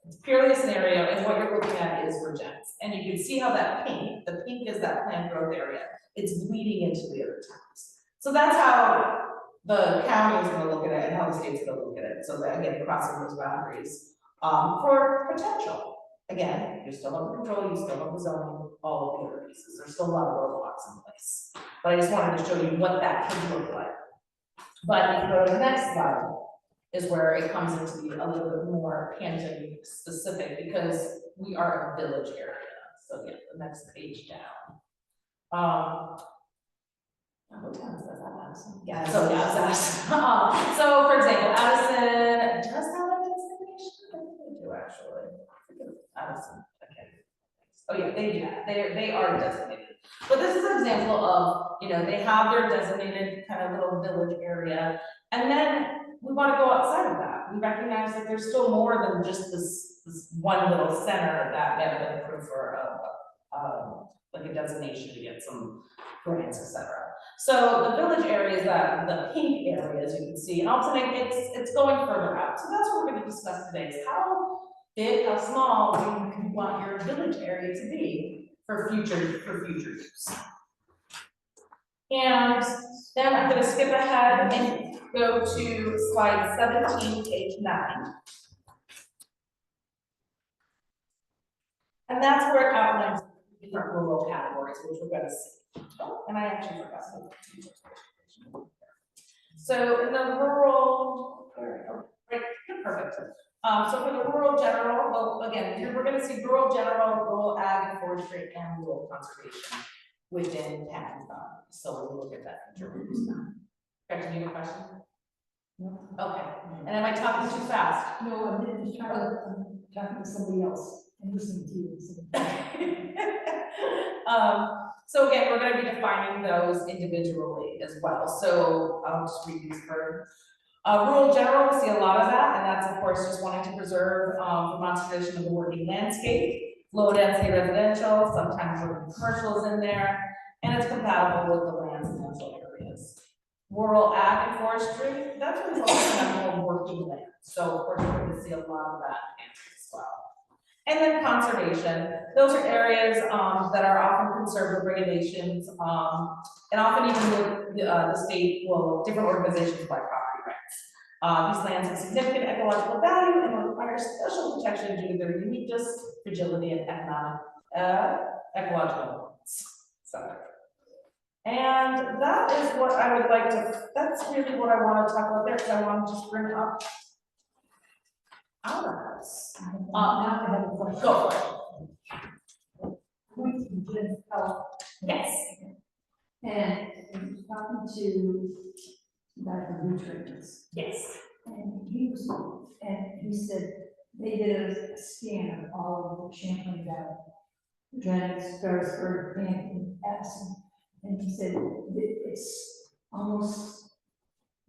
K: it's purely a scenario, and what you're looking at is Virgins. And you can see how that the pink is that planned growth area, it's bleeding into the other towns. So that's how the county is going to look at it and how the state's going to look at it. So that, again, crossing those boundaries for potential. Again, you still have the control, you still have the zoning, all of the other pieces. There's still a lot of roadblocks in place. But I just wanted to show you what that could look like. But if you go to the next slide, is where it comes into be a little bit more Canton specific because we are a village area. So yeah, the next page down. What town is that? Addison? Yeah, so yeah, it's Addison. So for example, Addison does have a designation. I think they do actually. Addison, okay. Oh yeah, they do. They are designated. But this is an example of, they have their designated kind of little village area, and then we want to go outside of that. We recognize that there's still more than just this one little center that may have been approved for like a designation to get some grants, etc. So the village area is the pink area, as you can see, and also it's going further out. So that's what we're going to discuss today: is how big, how small do you want your village area to be for future use. And then I'm going to skip ahead and go to slide 17, page 9. And that's where it outlines different rural categories, which we're going to see. Oh, and I actually forgot to. So in the rural, right, perfect. So for the rural general, well, again, we're going to see rural general, rural ag and forestry, and rural conservation within Canton. So we'll look at that future reviews now. Correct, do you have a question? No. Okay. And am I talking too fast?
L: No, I'm just talking to somebody else and listening to you.
K: So again, we're going to be defining those individually as well. So I'll just read these for rural general. We see a lot of that, and that's of course just wanting to preserve the conservation of the working landscape. Low density residential, sometimes urban commercial is in there, and it's compatible with the lands and natural areas. Rural ag and forestry, that's what it's all about, working land. So of course we're going to see a lot of that as well. And then conservation, those are areas that are often conserved with regulations, and often even the state, different organizations by property rights. These lands have significant ecological value and require special protection due to their uniqueness, fragility, and economic, ecological elements. So, and that is what I would like to, that's really what I want to talk about there, because I want to just bring up our house.
L: Now I have a question.
K: Go for it.
L: Jen's health.
K: Yes.
L: And I was talking to the guy from Nutrients,
K: Yes.
L: and he said they did a scan of all of the Champlain Valley, Jennings, Ferrisburg, and Addison, and he said it's almost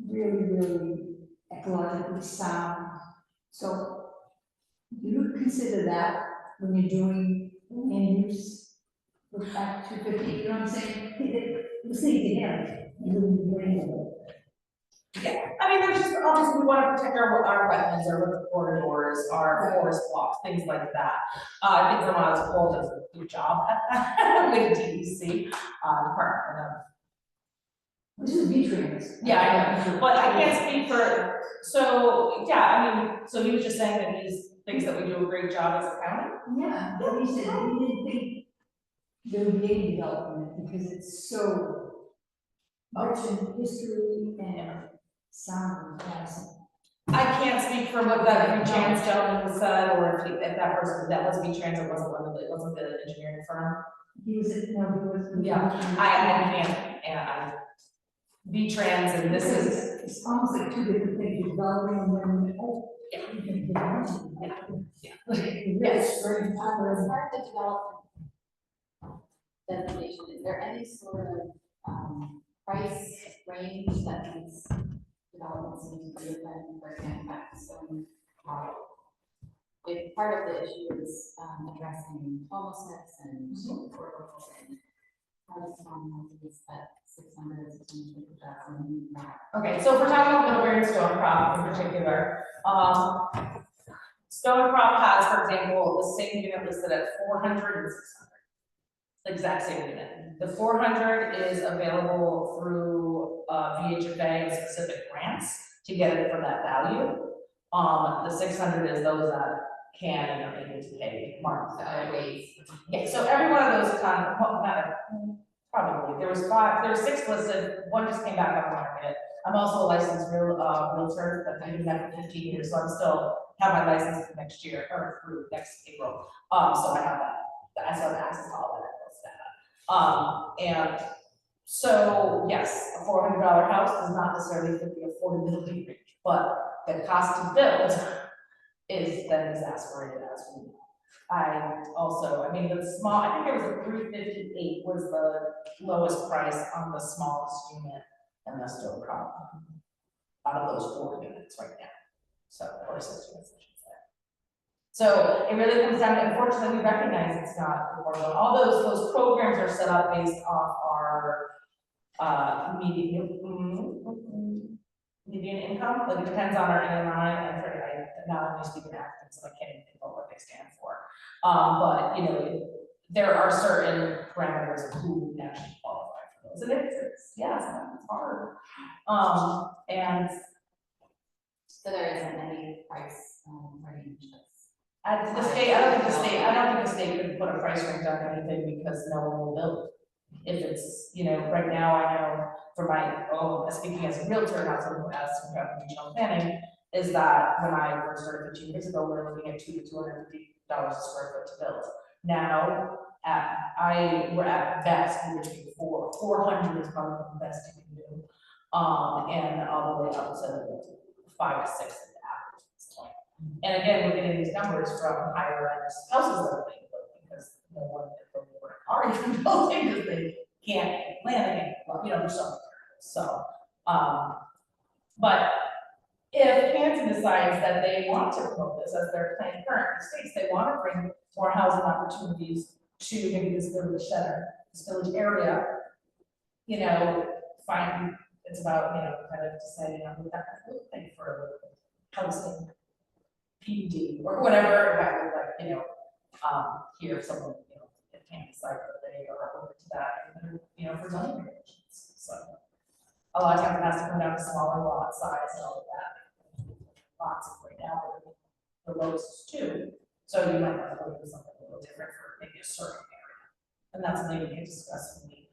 L: really ecologically sound. So do you consider that when you're doing land use with Act 250, you know what I'm saying? Listening to him, you wouldn't do any of it.
K: Yeah, I mean, there's just, obviously, we wanna protect our wetlands, our river corridors, our forest blocks, things like that. I think Vermont as a whole does a good job at that with DEC, Department of.
L: This is V-Trans.
K: Yeah, I know, but I can't speak for, so, yeah, I mean, so he was just saying that he thinks that we do a great job as a county?
L: Yeah, but he said he didn't think there would be any development because it's so rich in history and sound and passing.
K: I can't speak for what that V-Trans gentleman said, or if that person, that was V-Trans, it wasn't the engineering firm.
L: He was, he was.
K: Yeah, I can't, and I, V-Trans, and this is.
L: It's almost like two different things, you're developing and then, oh.
K: Yeah.
L: You can get into
K: Yeah.
L: it.
K: Yes.
L: Very
H: As
L: popular.
H: part of the development designation, is there any sort of price range that these developments need to be within for getting back to some? If part of the issue is addressing homelessness and affordable and how does someone use that 650,000?
K: Okay, so if we're talking about Middlebury and Stonecrop in particular, Stonecrop has, for example, the same unit listed at 400 and 600. The exact same unit. The 400 is available through VHFA and specific grants to get it for that value. The 600 is those that can and are able to pay market value. Yeah, so every one of those well, probably, there was 6 listed, one just came back on the market. I'm also a licensed realtor, but I've been there for 15 years, so I'm still have my license next year, or through next April. So I have that, I still have access to all that data. And so, yes, a $400 house does not necessarily fit the affordability range, but the cost to build is then exasperated as we know. I mean, the small, I think it was a 358 was the lowest price on the smallest unit in the Stonecrop out of those 4 units right now. So, or 6 units, I should say. So it really comes down to, unfortunately, we recognize it's not affordable. All those programs are set up based off our median income. Like, it depends on our NMI. I not only speak in African, so I can't even think about what they stand for. But you know, there are certain parameters of who would actually qualify for those, and it's hard. And
H: so there isn't any price range that's.
K: at the state, I don't think the state could put a price range on anything because no one will build. If it's, you know, right now I know for my own, speaking as a realtor, not someone as from regional planning, is that when I first started 15 years ago, we were looking at $200 to $250 a square foot to build. Now, we're at best, we're between 400 is probably the best you can do, and all the way up to 5 to 6 at the average at this point. And again, we're getting these numbers from higher end houses that are being built because no one are even building because they can't get land, you know, there's so many variables. So, but if Canton decides that they want to promote this as their plan currently states, they want to bring more housing opportunities to maybe this village center, this village area, you know, it's about, you know, kind of deciding on what that might look like for a housing PUD or whatever it might look like, you know, here, someone, you know, it can't decide that they are open to that, you know, for zoning regulations. So a lot of times it has to come down to smaller lot size and all of that. Lots right now, the lowest is 2, so you might want to look at something a little different for maybe a certain area. And that's something we can discuss when we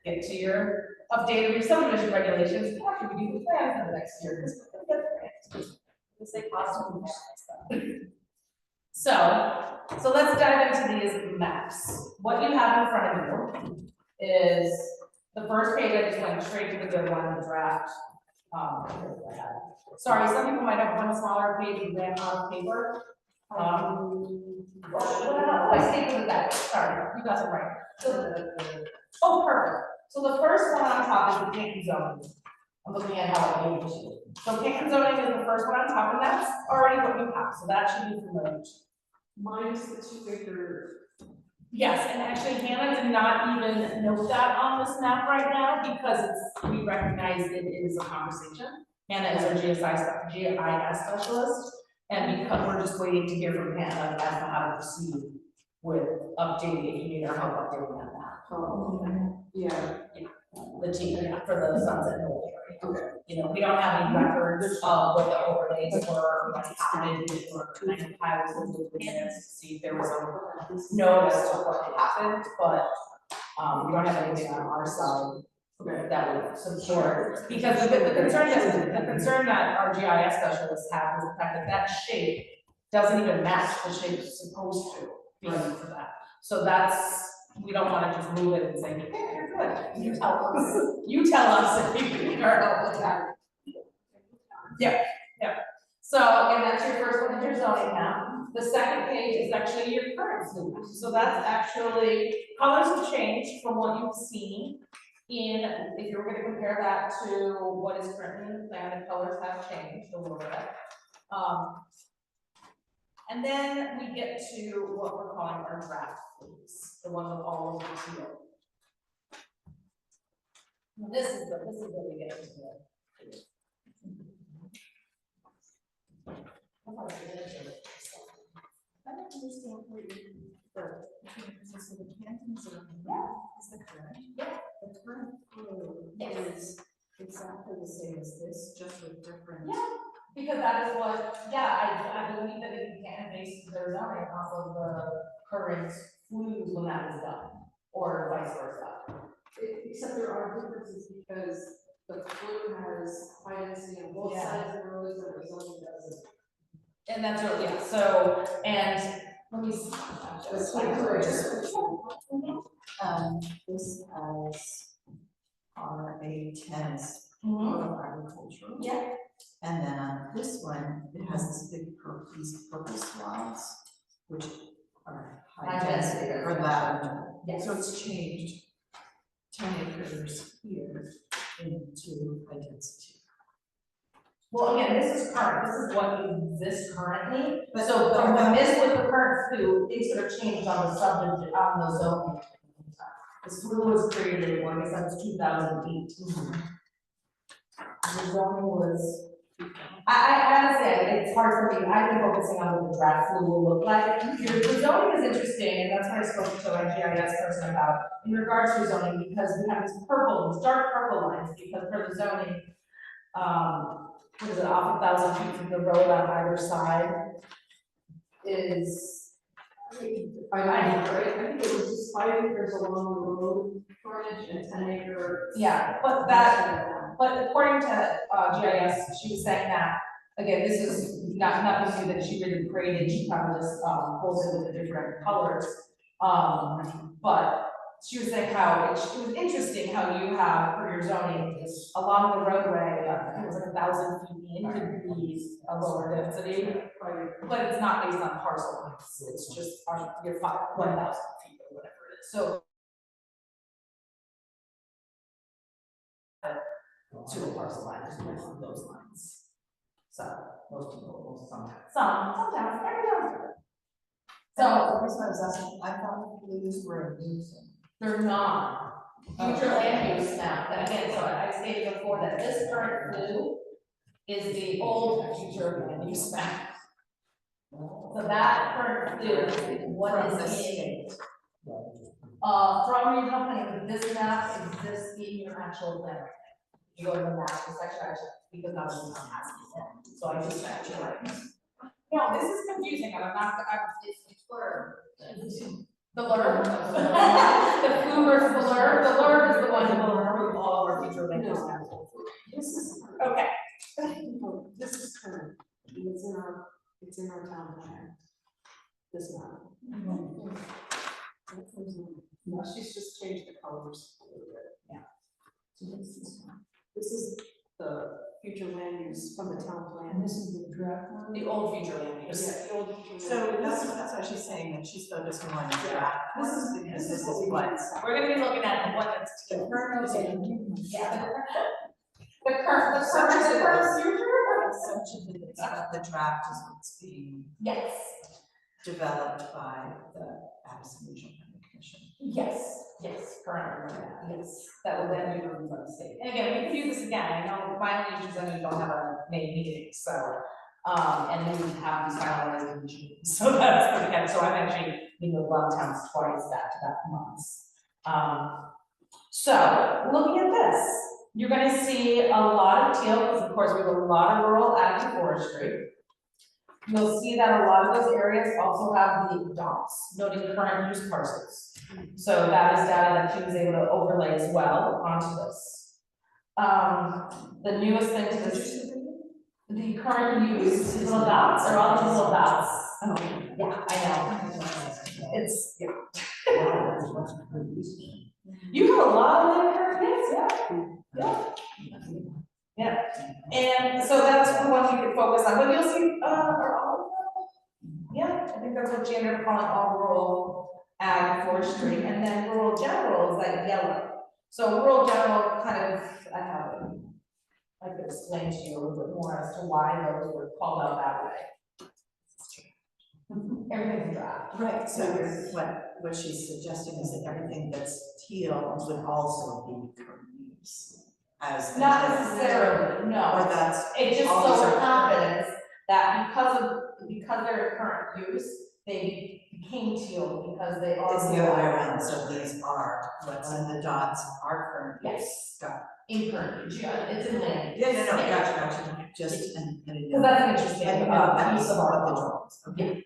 K: get to your updated subdivision regulations after we do the plan for the next year. Because we're going to get the grant. Because they cost them. So, So let's dive into these maps. What you have in front of you is the first page. I just went straight to the good one, the draft. Here's what I had. Sorry, some people might have one smaller page and ran out of paper. I stayed with that. Sorry, you got it right. Oh, perfect. So the first one on top is the Canton zoning. I'm looking at how I gave it to you. So Canton zoning is the first one on top, and that's already what you have, so that should be familiar.
A: Minus the 2 acre.
K: Yes, and actually Hannah did not even note that on this map right now because we recognize it is a conversation. Hannah is our GIS specialist, and because we're just waiting to hear from Hannah as to how to proceed with updating, if you need our help updating that map.
A: Oh, okay. Yeah.
K: The team for the Sunset Knoll area. Okay. You know, we don't have any records of what the overlays were, what happened, or kind of piles of the plans to see if there was a note as to what happened, but we don't have anything on our side that would support, because the concern that our GIS specialists have is the fact that that shape doesn't even match the shape it's supposed to be for that. So that's, we don't want to just move it and say, yeah, you're good. You tell us if you need our help with that. Yeah. So again, that's your first one, your zoning map. The second page is actually your current zoning. So that's actually, colors have changed from what you've seen in, if you were going to compare that to what is currently in the plan, the colors have changed a little bit. And then we get to what we're calling our draft please, the one with all of the teal. This is where we get into it.
G: I don't understand where so the Canton zoning is the current.
K: Yeah.
G: The current flow is exactly the same as this, just with different.
K: Yeah, because that is what, I believe that it can base their zoning off of the current flues when that was done, or vice versa.
A: Except there are differences because the flu has high density on both sides of the roads and the zoning doesn't.
K: And that's really, so, and let me see.
G: This has RA10 rural agricultural.
K: Yeah.
G: And then on this one, it has this big these purple swaths, which are high density or lavender.
K: Yes.
G: So it's changed 10 acres here into high density.
K: Well, again, this is current, this is what exists currently, so from when this was the current flu, things could have changed on the subject, on the zoning. This flu was created, well, I guess that was 2018. The zoning was, I honestly, it's hard for me, I've been focusing on what the draft flu will look like. The zoning is interesting, and that's what I spoke to my GIS person about, in regards to zoning, because we have these purple, these dark purple lines, because for the zoning, what is it, off 1,000 feet from the road on either side is,
A: I think it was just 5 acres along the road frontage and 10 acre.
K: yeah, but according to GIS, she was saying that, again, this is nothing new that she really created, she kind of just pulls it with the different colors. But she was saying how it was interesting how you have for your zoning is along the roadway, I think it was like 1,000 feet in could be a lower density, but it's not based on parcel lines, it's just your 1,000 feet or whatever it is. So to a parcel line, there's no of those lines. So most people, sometimes, every now. So
G: that's what I was asking. I thought blues were a new thing.
K: they're not. Future land use map, and again, so I stated before that this current blue is the old future land use map. So that current blue is what is being. From regional planning, this map exists in your actual plan. You go to the map, the section actually, because not everyone has it, so I just checked your items. No, this is confusing, and I'm not, it's blurb. The blurb. The flu versus the blurb. The blurb is the one that will remove all of our future land use maps.
A: This is.
K: Okay.
A: This is current, it's in our town plan. this map.
J: No, she's just changed the colors a little bit.
A: So this is the future land use from the town plan.
L: And this is the draft one.
K: The old future land use.
A: Yeah, the old future land
G: So
A: use.
G: that's what she's saying, that she's focused more on the
A: Yeah.
G: draft.
A: This is what we want.
K: We're gonna be looking at the one that's.
L: The current, okay.
K: Yeah. The current future?
G: The draft is what's being
K: Yes,
G: developed by the Addison Regional Planning Commission.
K: yes, currently, yes, that will then be reviewed by the state. And again, we can do this again, I know my only issue is that we don't have a May meeting, so, and then we have these finalized meetings, so that's, again, so I'm actually meeting with Love Towns twice back-to-back months. So, looking at this, you're gonna see a lot of teal, because of course we have a lot of rural ag and forestry. You'll see that a lot of those areas also have the dots, noting current use parcels. So that is data that she was able to overlay as well onto this. The newest thing to this, the current use, these little dots, are all these little dots. Oh, yeah, I know. It's, yeah. You have a lot of living current use, yeah. Yeah, and so that's the one you can focus on, but you'll see, are all of them? Yeah, I think that's what she ended up calling all rural ag forestry, and then rural general is like yellow. So rural general kind of, I could explain to you a little bit more as to why those were called out that way. Everything's draft.
G: Right, so what she's suggesting is that everything that's teal would also be current use. As
K: Not necessarily, no.
G: Or that's.
K: It just
G: all these
K: so
G: are
K: happens that because they're current use, they became teal because they are.
G: It's the other way around, so these are, what's in the dots are current use.
K: Yes.
G: Got
K: In current use, yeah, it's in land.
G: it. Yeah, gotcha, just, and.
K: Because that's an interesting,
G: And
K: piece of our
G: the
K: law.
G: drawings, okay.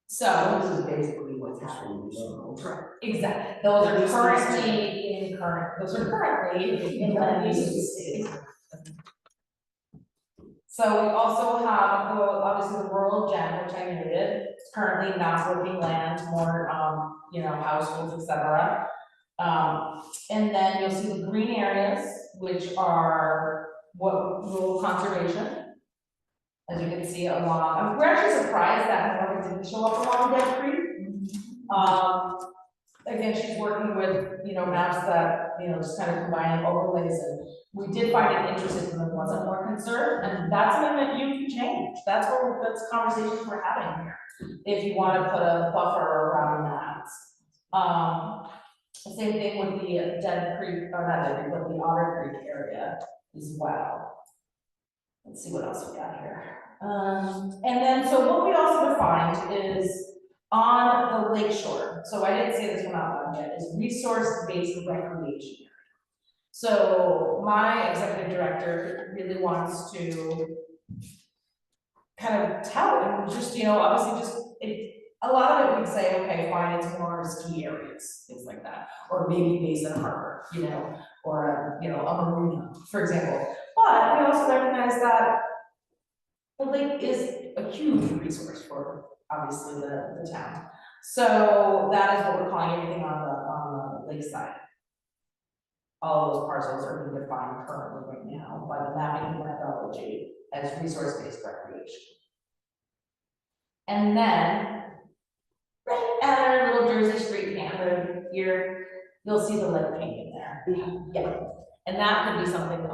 K: So,
I: This is basically what's happening.
K: exactly, those are those are currently in land use. So we also have, obviously the rural gen, which I noted, it's currently not working land, more, households, et cetera. And then you'll see the green areas, which are rural conservation. As you can see along, we're actually surprised that more didn't show up along Dead Creek. Again, she's working with, maps that, just kind of combining overlays, and we did find it interesting when it wasn't more conserved, and that's an amendment you can change. That's conversations we're having here, if you want to put a buffer around that. Same thing with the Dead Creek, or not Dead Creek, but the Otter Creek area as well. Let's see what else we got here. And then, so what we also defined is on the lake shore, so I didn't say this one out loud yet, is resource-based recreation area. So my executive director really wants to kind of tell, and just, obviously a lot of it we'd say, okay, fine, it's more ski areas, things like that, or maybe Basin Harbor, or a marina, for example. But we also recognize that the lake is a huge resource for, obviously, the town. So that is what we're calling everything on the lake side. All of those parcels are being defined currently right now by the mapping methodology as resource-based recreation. And then, right at our little Jersey Street camera here, you'll see the lead painting there. Yeah, and that could be something,
I: I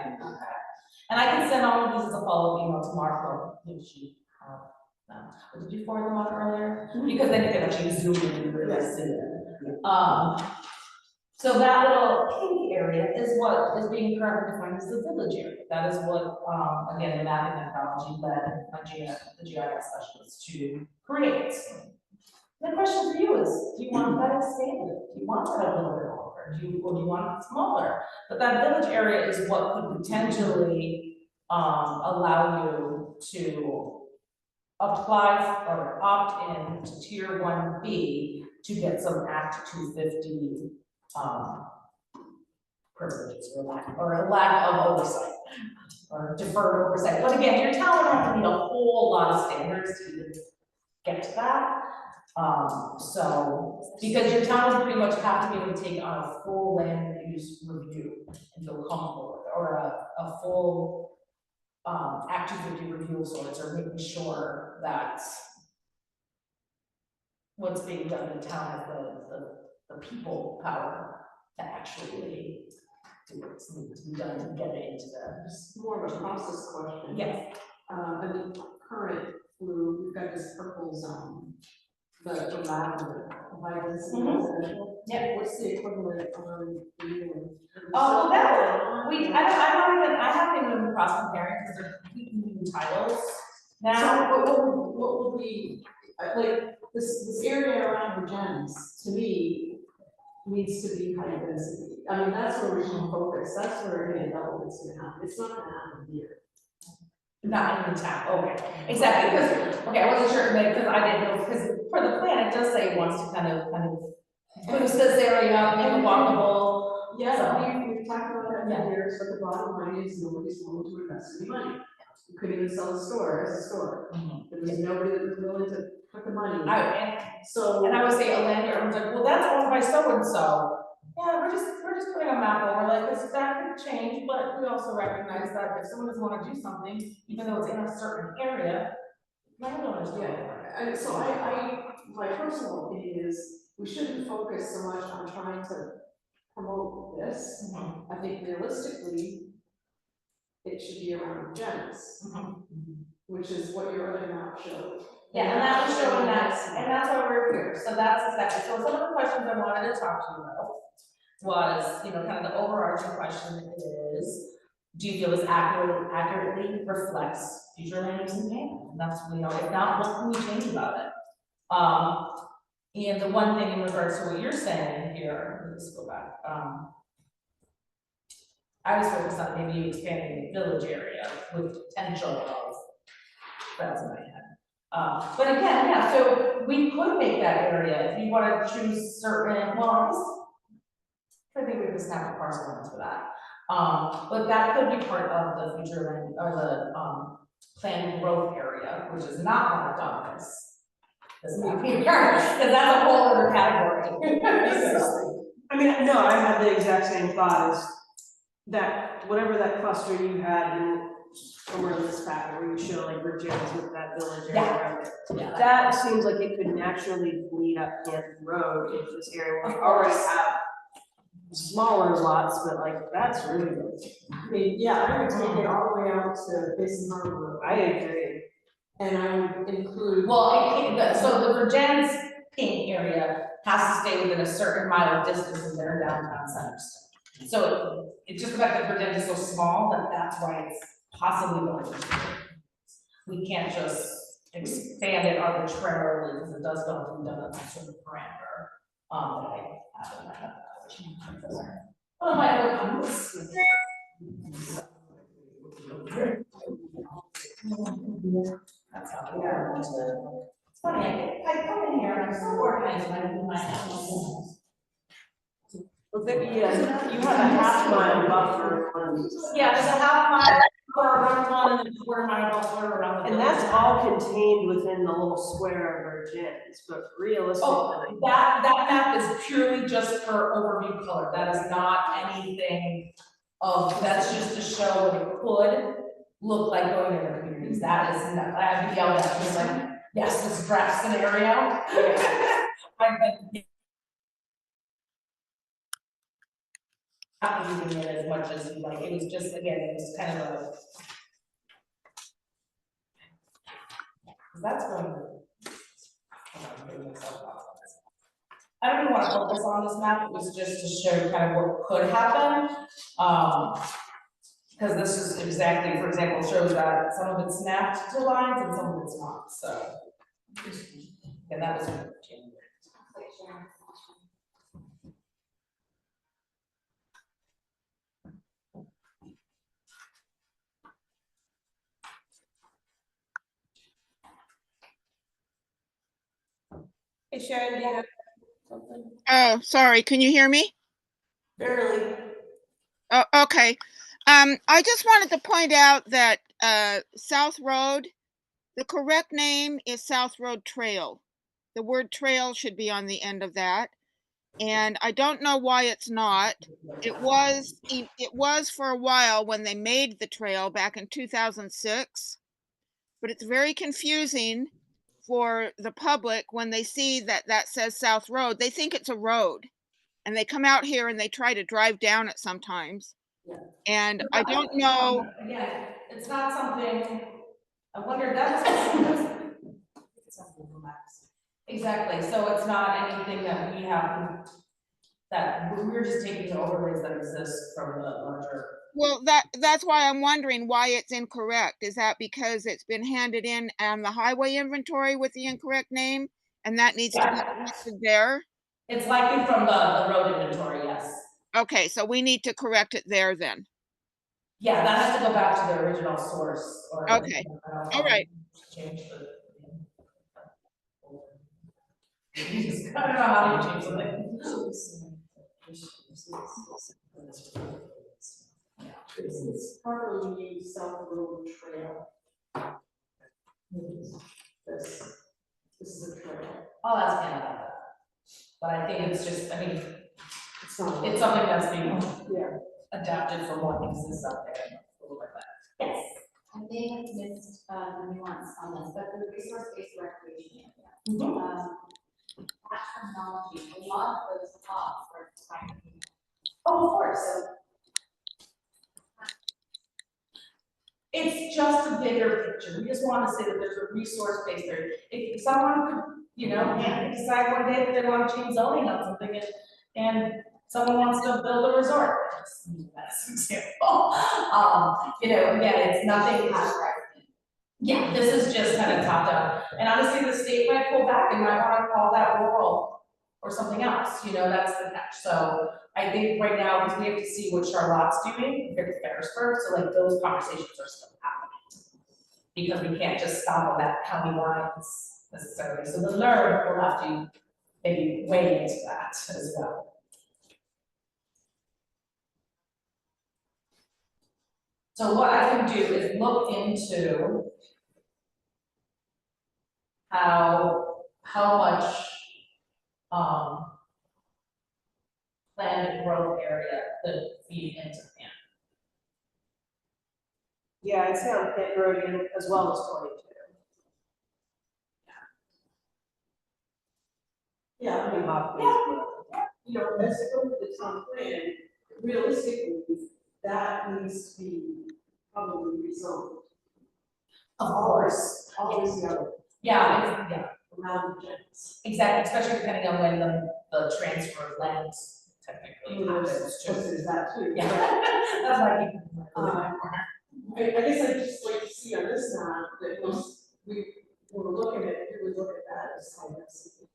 I: can't.
K: okay. And I can send all of these as a follow-up email to Mark, did she have them? Or did you forward them on earlier? Because then you can actually zoom in and really see it. So that little pink area is what is being currently defined as the village area. That is what, again, the mapping methodology led the GIS specialists to create. The question for you is, do you want that expanded? Do you want that a little bit longer? Do you want it smaller? But that village area is what could potentially allow you to apply or opt in to Tier 1B to get some Act 250 privileges or a lack of oversight. or deferred oversight. But again, your town would have to meet a whole lot of standards to even get to that. So, because your town would pretty much have to be able to take on a full land use review and feel comfortable with, or a full Act 250 review of sorts, or making sure that what's being done in town has the people power to actually do what's needed to be done to get it into the.
A: It's more of a process question.
K: Yes.
A: In the current flu, we've got this purple zone, the lavender, violence and residential.
K: Yeah.
A: What's the equivalent on the new?
K: Oh, well, I haven't even cross comparing because they're completely new titles now.
A: So what would be, like, this area around the gens, to me, needs to be high density. I mean, that's where we should focus, that's where any development's gonna happen, it's not gonna happen here.
K: Not in the town, okay, exactly, because, okay, I wasn't sure, because I didn't know, because for the plan, it does say it wants to kind of boost this area, make it walkable.
A: Yeah, we've talked about that for years, but the bottom line is nobody's willing to invest any money. You could even sell a store as a store, but there's nobody that was willing to put the money in.
K: And I would say a landowner was like, well, that's owned by so and so. Yeah, we're just putting a map over, like, this, that could change, but we also recognize that if someone doesn't wanna do something, even though it's in a certain area, landowners do it.
A: And so my personal opinion is, we shouldn't focus so much on trying to promote this. I think realistically, it should be around gens, which is what your other map showed.
K: Yeah, and that was showing that, and that's why we're here, so that's exactly, so some of the questions I wanted to talk to you about was, you know, kind of the overarching question is, do you feel this accurately reflects future land use and payment? And that's, you know, if not, what can we change about it? And the one thing in regards to what you're saying here, let's go back, I was focused on maybe expanding the village area with potential of, that's in my head. But again, yeah, so we could make that area, if you wanna choose certain, well, I think we just have a parcel lines for that. But that could be part of the future land, or the planned growth area, which is not marked on this map here, because that's a whole other category.
F: I mean, no, I had the exact same thought as that, whatever that cluster you had in somewhere in this packet where you show like Virginia's with that village area around it.
K: Yeah.
F: That seems like it could naturally lead up Hampton Road into this area where we already have smaller lots, but like, that's really good.
A: I mean, yeah, I would take it all the way out to Basin Harbor Road.
F: I agree.
A: And I would include.
K: Well, it can't, so the Virgin's pink area has to stay within a certain mile distance of their downtown centers. So it's just the fact that Virgin is so small that that's why it's possibly going to. We can't just expand it arbitrarily because it does go through done some sort of parameter. That I have in my head. One of my other comments. That's how we are. It's funny, I come in here and I'm so organized when I do my house.
F: Well, yeah, you have a half mile buffer on these.
K: Yeah, there's a half mile for around one and a quarter mile buffer around the.
F: And that's all contained within the little square of Virgin's, but realistically.
K: Oh, that map is purely just for overview color, that is not anything of, that's just to show what it could look like going in the communities, that is, I have to yell at you, like, yes, this draft scenario. Not using it as much as you like, it was just, again, it was kind of a. That's going to. I don't even want to focus on this map, it was just to show kind of what could happen. Because this is exactly, for example, shows that some of it's snapped to lines and some of it's not, so. And that was January.
F: Hey Sharon, do you have something?
M: Oh, sorry. Can you hear me?
F: Barely.
M: Oh, okay. I just wanted to point out that, South Road, the correct name is South Road Trail. The word trail should be on the end of that. And I don't know why it's not. It was for a while when they made the trail back in 2006. But it's very confusing for the public when they see that that says South Road. They think it's a road. And they come out here and they try to drive down it sometimes. And I don't know.
K: Again, it's not something, I wonder, that's. Exactly, so it's not anything that we have, that we're just taking the overlays that exist from the larger.
M: Well, that's why I'm wondering why it's incorrect. Is that because it's been handed in on the highway inventory with the incorrect name? And that needs to be corrected there?
K: It's likely from the road inventory, yes.
M: Okay, so we need to correct it there then.
K: Yeah, that has to go back to the original source or.
M: Okay, all right.
K: Change the. I don't know how to change something.
A: It's properly South Road Trail. This is a trail.
K: I'll ask him about that. But I think it's just, I mean,
A: It's not.
K: it's something that's being
A: Yeah.
K: adapted from what exists out there. A little bit better. Yes.
H: I may have missed the nuance on this, but the resource-based recreation area. That terminology, a lot of those costs are defined.
K: Oh, of course. It's just a bigger picture. We just want to say that there's a resource base there. If someone could, decide one day that they want to change zoning on something and someone wants to build a resort, that's an example. Again, it's nothing. Yeah, this is just kind of top down. And honestly, the state might pull back and might want to call that rural or something else, that's the catch. So I think right now, because we have to see what Charlotte's doing compared to Ferrisburg, so like those conversations are still happening. Because we can't just stop on that county lines necessarily. So the learn will have to maybe weigh into that as well. So what I can do is look into how much planned growth area could feed into PAN.
F: Yeah, I'd say on Pit Road as well as 22.
A: Yeah, I mean, as it goes to the town plan, realistically, that needs to be probably rezoned.
K: Of course.
A: Always,
K: Yeah.
A: around the gens.
K: Exactly, especially depending on when the transfer of lands technically happens too.
A: There's that too.
K: Yeah, that's why I
A: I guess I'd just like to see on this map that we were looking at, we would look at that as high density.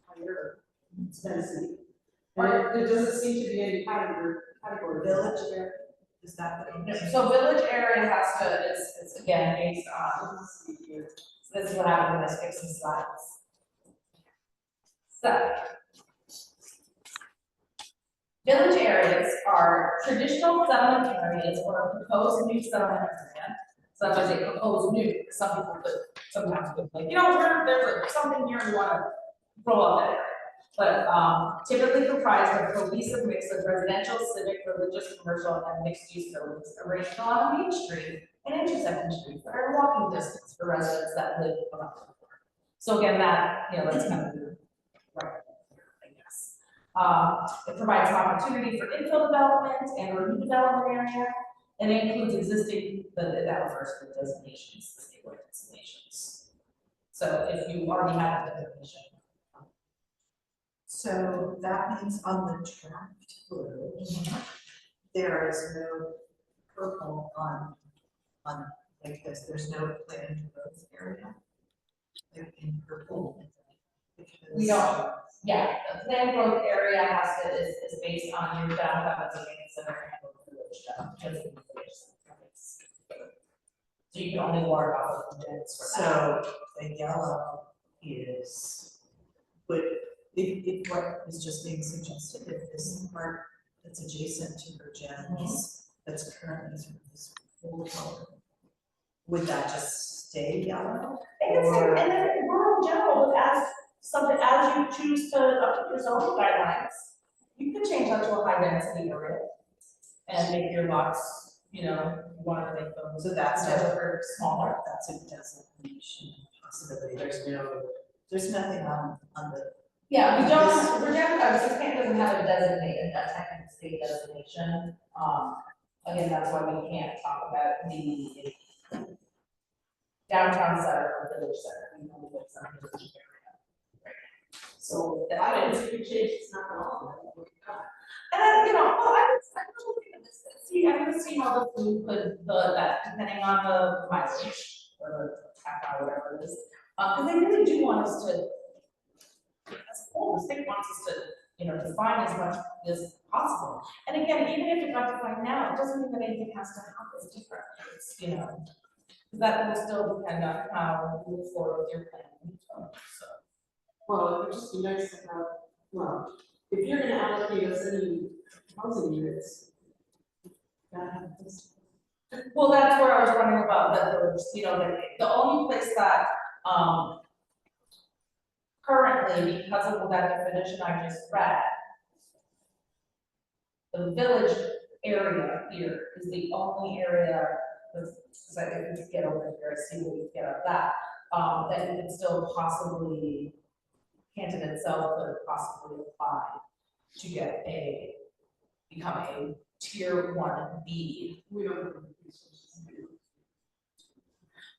A: Higher density. But there doesn't seem to be any category village there. Is that the?
K: So village area has to, it's again based on, this is what happened when I skipped some slides. So. Village areas are traditional settlement areas or a proposed new settlement area. So that's why I say proposed new, some people could sometimes could like, there's something here we want to roll out that area. But typically comprised of a cohesive mix of residential, civic, religious, commercial, and mixed-use buildings arranged along Main Street and intersection streets that are walking distance for residents that live around the corner. So again, that's kind of the right. It provides an opportunity for infill development and redevelopment area, and it includes existing, that refers to the designations, the statewide designations. So if you already have a designation.
G: So that means on the draft blue, there is no purple on like this, there's no planned growth area. They're in purple.
K: We don't, yeah, the planned growth area is based on your downtown as a center and village So you can only work off of the gens for that.
G: So the yellow is, but if what is just being suggested, if this part that's adjacent to her gens, that's currently sort of this old color, would that just stay yellow?
K: And then rural general, as something, as you choose to update your zoning guidelines, you can change that to a high density area. And make your lots, you know, you want to make them, so that's never smaller.
G: That's a designation possibility, there's nothing on the.
K: Yeah, we don't, Virginia doesn't have a designated, that technical state designation. Again, that's why we can't talk about the downtown center or village center, we only put some village area. Right. So that
A: I don't think we change, it's not at all.
K: and then, you know, well, I was looking at this, see, I'm gonna see how the food could, that, depending on the mileage, or the half hour, whatever it is. Cause they really do want us to, as a whole, the state wants us to, you know, define as much as possible. And again, even if it's not defined now, it doesn't mean that anything has to happen different, it's, you know, that will still depend on how you move forward with your plan, so.
A: Well, it would just be nice to have, well, if you're gonna allocate us any housing units, gotta have this.
K: Well, that's where I was wondering about the, you know, the only place that, currently, because of that definition I just read, the village area here is the only area, because I didn't get over here, I see what we get out of that, that you can still possibly, Canton itself could possibly apply to get become a tier 1B.
A: We don't have the resources.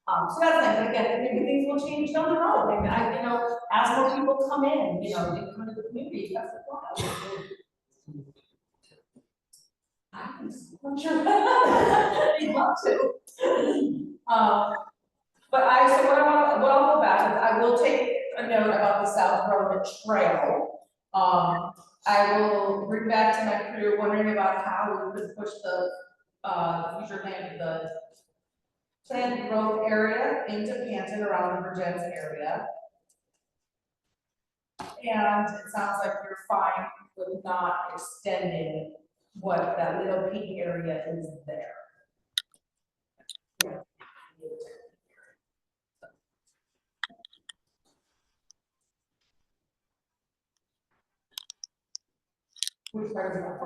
K: So that's it, but again, maybe things will change down the road, and you know, as more people come in, you know, they come into the community, that's the plan. I'm sure, they'd love to. But so what I'll go back is, I will take a note about the South Road Trail. I will bring back to my crew, wondering about how we could push the future plan, the planned growth area into Canton around the Virgins area. And it sounds like you're fine with not extending what that little peak area is there. Yeah. Which part is that?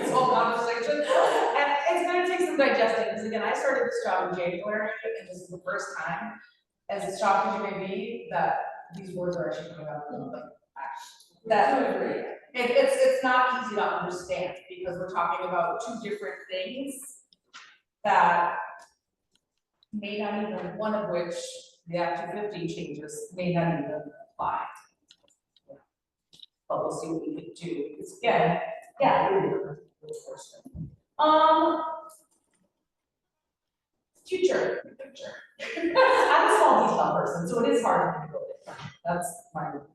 K: This whole conversation. And it's gonna take some digesting, because again, I started this job in January, and this is the first time, as shocked as you may be, that these words are actually coming out of the that it's not easy to understand, because we're talking about two different things that may not even, one of which, the Act 250 changes, may not even apply. But we'll see what we can do, because again, future. I'm a small detail person, so it is hard for me to go there. That's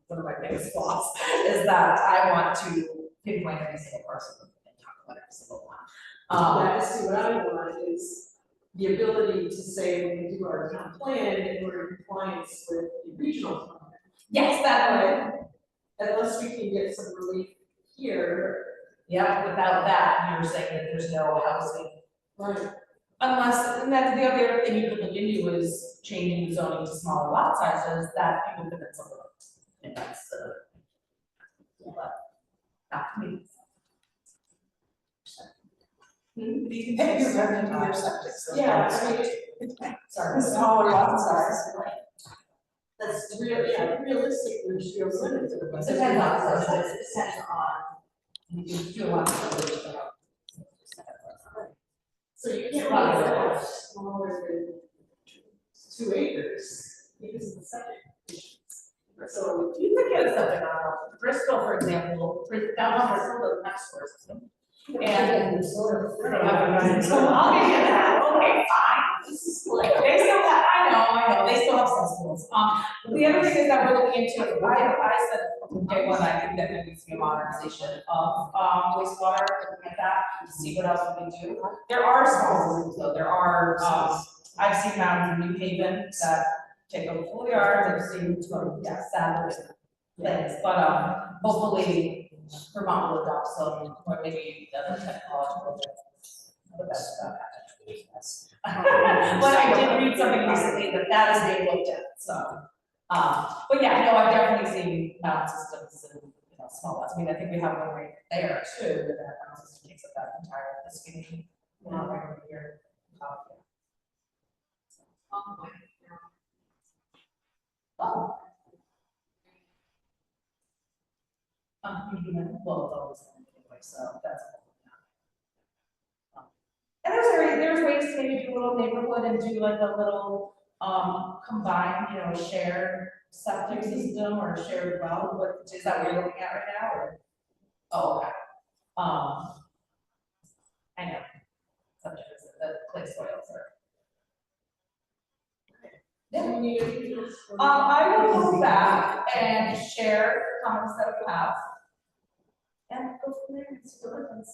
K: one of my biggest flaws, is that I want to pinpoint every single person and talk about every single one.
A: See, what I want is the ability to say, when we do our town plan, and we're in compliance with the regional plan.
K: Yes, that way.
A: Unless we can get some relief here.
K: Yeah, without that, you're saying that there's no housing.
A: Right.
K: Unless, and that's the other thing you could look into is changing the zoning to smaller lot sizes that people can then support. And that's but not me.
J: You can use that into your septic system.
A: Yeah, I mean,
K: Sorry.
J: Smaller lot size.
A: that's realistic, there's real limits to
K: It depends on, it depends on, you can do a lot of other stuff.
A: So you can't run it smaller than 2 acres, because of the septic issues. So
K: You could get a septic on Bristol, for example, downtown Bristol doesn't have sewer system. And so I'll give you that, okay, fine. They still have, I know, they still have some schools. The other thing is that we're looking into, I said, okay, one, I think that there needs to be a modernization of wastewater, looking at that, to see what else we can do. There are small rooms though, there are, I've seen mountains in New Haven that take over full yards, I've seen, sadly, things, but hopefully Vermont will adopt some, or maybe other technological things. the best about that. But I did read something recently that is being looked at, so. But yeah, no, I've definitely seen mound systems and, you know, small ones. I mean, I think we have one right there too, but that mound system takes up that entire, the skinny, not right over here. Oh. You know, well, it's always anyway, so that's. And there's ways to maybe do a little neighborhood and do like a little, combined, you know, shared septic system or shared well, what, is that what you're looking at right now, or? Oh, okay. I know. Sometimes the clay soils are. Yeah. I will go back and share the comments that we have. And go from there and see what happens.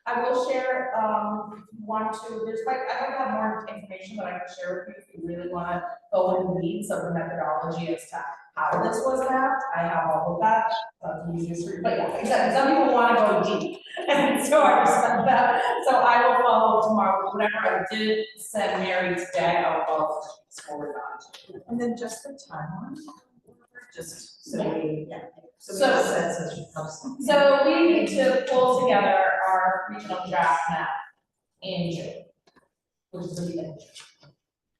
K: I will share, there's quite, I'd like to have more information that I can share with you if you really wanna go in the weeds of the methodology as to how this was mapped. I have all of that, but yeah, exactly, some people wanna go deep, and so I respect that. So I will follow tomorrow, whatever I did send Mary today, I'll follow forward on.
G: And then just the timeline, just so we, so we
K: So-
G: have a sense of how.
K: So we need to pull together our regional draft map in June, which is the beginning of June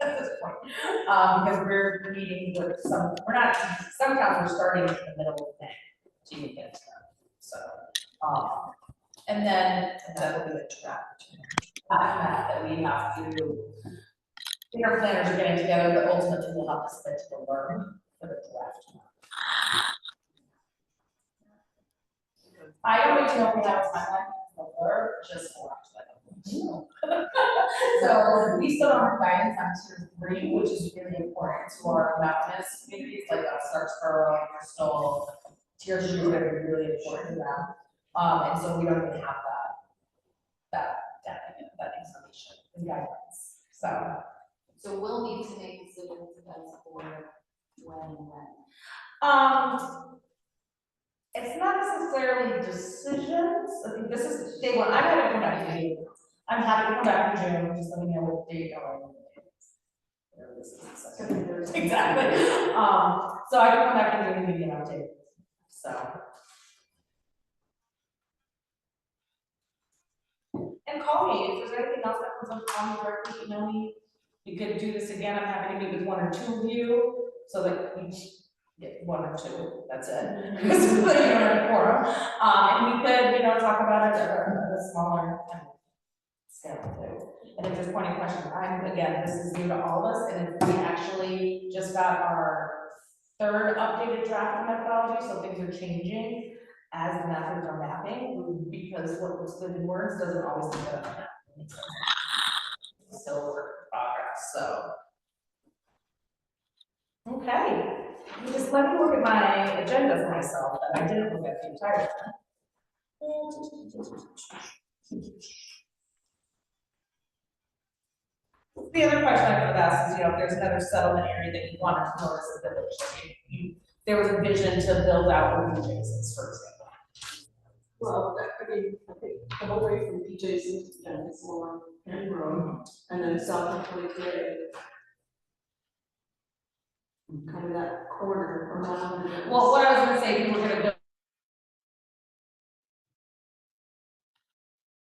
K: at this point. Because we're meeting with we're not, sometimes we're starting in the middle of May to get it started. So, and then that will be the draft map that we have to, our planners are getting together, but ultimately we'll have to split the learn for the draft map. I don't even know what that was my life, or just for so we still don't have guidance on tier 3, which is really important to our mountainous communities like Starksboro, Bristol. Tier 3 is going to be really important to them. And so we don't even have that information and guidance.
H: So we'll need to make decisions as for when and when.
K: It's not necessarily decisions. I think this is day one. I'm happy to come back to you. I'm happy to come back in June. Just let me know what date or exactly. So I can come back in June and give you an update. So. And call me if there's anything else that comes up. Call me directly. Email me. You could do this again. I'm happy to meet with 1 or 2 of you so that each. Get 1 or 2, that's it. So that you don't have a quorum. And we could, you know, talk about it at a smaller scale too. And if there's pointing questions, again, this is new to all of us, and if we actually just got our 3rd updated draft methodology, so things are changing as the methods are mapping, because what looks good in words doesn't always look good on the map. It's still a work in progress, so. Okay. Just let me look at my agenda for myself, and I didn't look at the entire thing. The other question I would ask is, you know, if there's another settlement area that you want to promote as a village, like there was a vision to build out urban spaces, for example.
A: Well, I mean, I think the whole way from PJ's into Dennis along Penn Road, and then south of 23. Kind of that corner around.
K: Well, what I was gonna say, we were gonna build.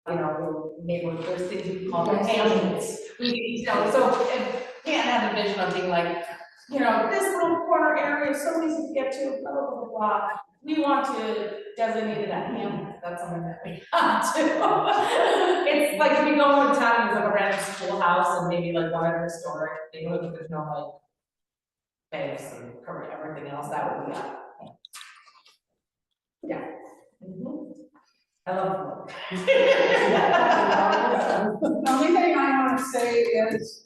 K: You know, neighborhood, there's things we call the hamlets. You know, so if can't have a vision of being like, you know, this little corner area is so easy to get to, blah, blah, blah, blah. We want to designate it a hamlet, that's something that we have to. It's like if you go into town, there's like a random schoolhouse and maybe like 1 other historic neighborhood, but there's no like banks and cover everything else, that would be up. Yeah. I love it.
J: The only thing I want to say is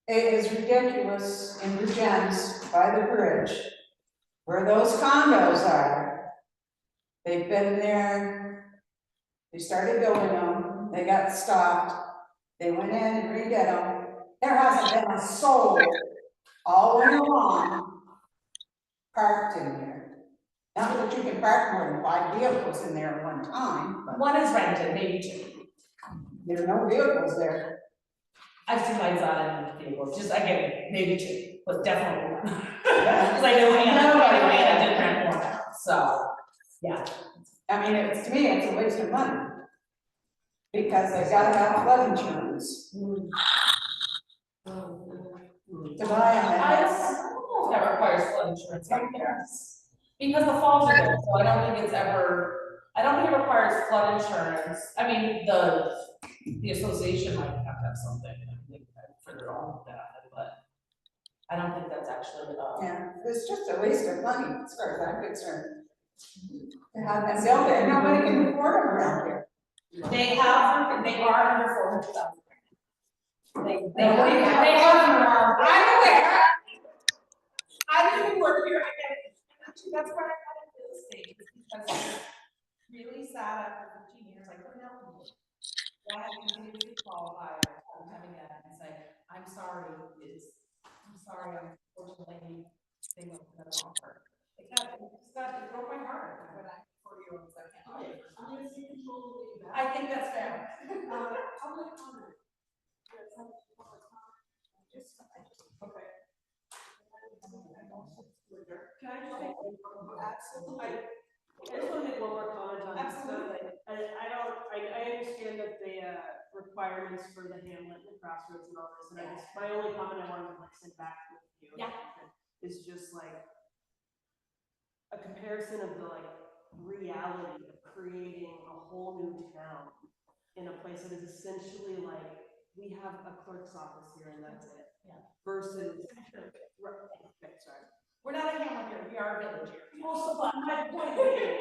J: it is ridiculous in Virgins by the bridge where those condos are. They've been there, they started building them, they got stopped, they went in and redid them. There hasn't been a soul all winter long parked in there. Not that you can park more than 5 vehicles in there at one time, but
K: One is rented, maybe two.
J: there are no vehicles there.
K: I've seen lights on and vehicles, just again, maybe two, but definitely one. Cause I know Anna did rent one out, so, yeah.
J: I mean, it's, to me, it's a waste of money. Because they gotta have flood insurance. To buy a house.
K: That requires flood insurance, I guess. Because the falls are there, so I don't think it's ever, I don't think it requires flood insurance. I mean, the association might have to have something, I think, for their own benefit, but I don't think that's actually,
J: Yeah, it's just a waste of money, as far as I'm concerned. To have them built there, nobody can afford them around here.
K: they are under 400,000. They are. I'm aware. I didn't work here, I get it. Actually, that's why I got into real estate, is because it's really sad after 15 years, like, what happened? Why I continue to qualify, I'm coming in and say, I'm sorry, unfortunately, they won't put an offer. It broke my heart, but I, 4-year-olds, I can't. I'm gonna see control of you. I think that's fair. Public comment. Okay.
F: Can I just make, absolutely, I just want to make one more comment on this.
K: Absolutely.
F: I understand that the requirements for the hamlet and the crossroads and all this, and I just, my only comment I wanted to like send back with you.
K: Yeah.
F: Is just like a comparison of the like reality of creating a whole new town in a place that is essentially like, we have a clerk's office here and that's it.
K: Yeah.
F: Versus, okay, sorry.
K: We're not a hamlet here, we are a village here.
F: Also, but my point being,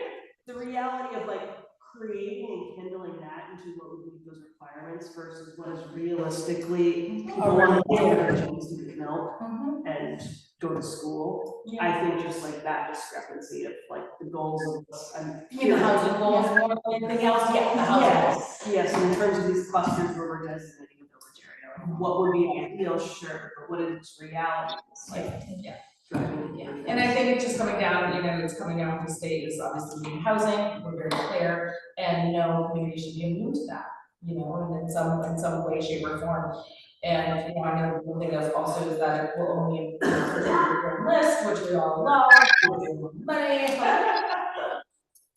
F: the reality of like creating and kindling that into what would be those requirements versus what is realistically one that needs to be built and go to school.
K: Yeah.
F: I think just like that discrepancy of like the goals of,
K: The housing goals more than anything else, yeah, the housing goals.
F: Yes, and in terms of these clusters where we're designating a village area, like what would be ideal, sure, but what is reality? Like,
K: Yeah.
F: driving.
K: Yeah, and I think it's just coming down, it's coming down from the state is obviously in housing, we're very clear, and no community should be immune to that, and in some way, shape, or form. And, I know one thing that's also is that it will only include the list, which we all love, money.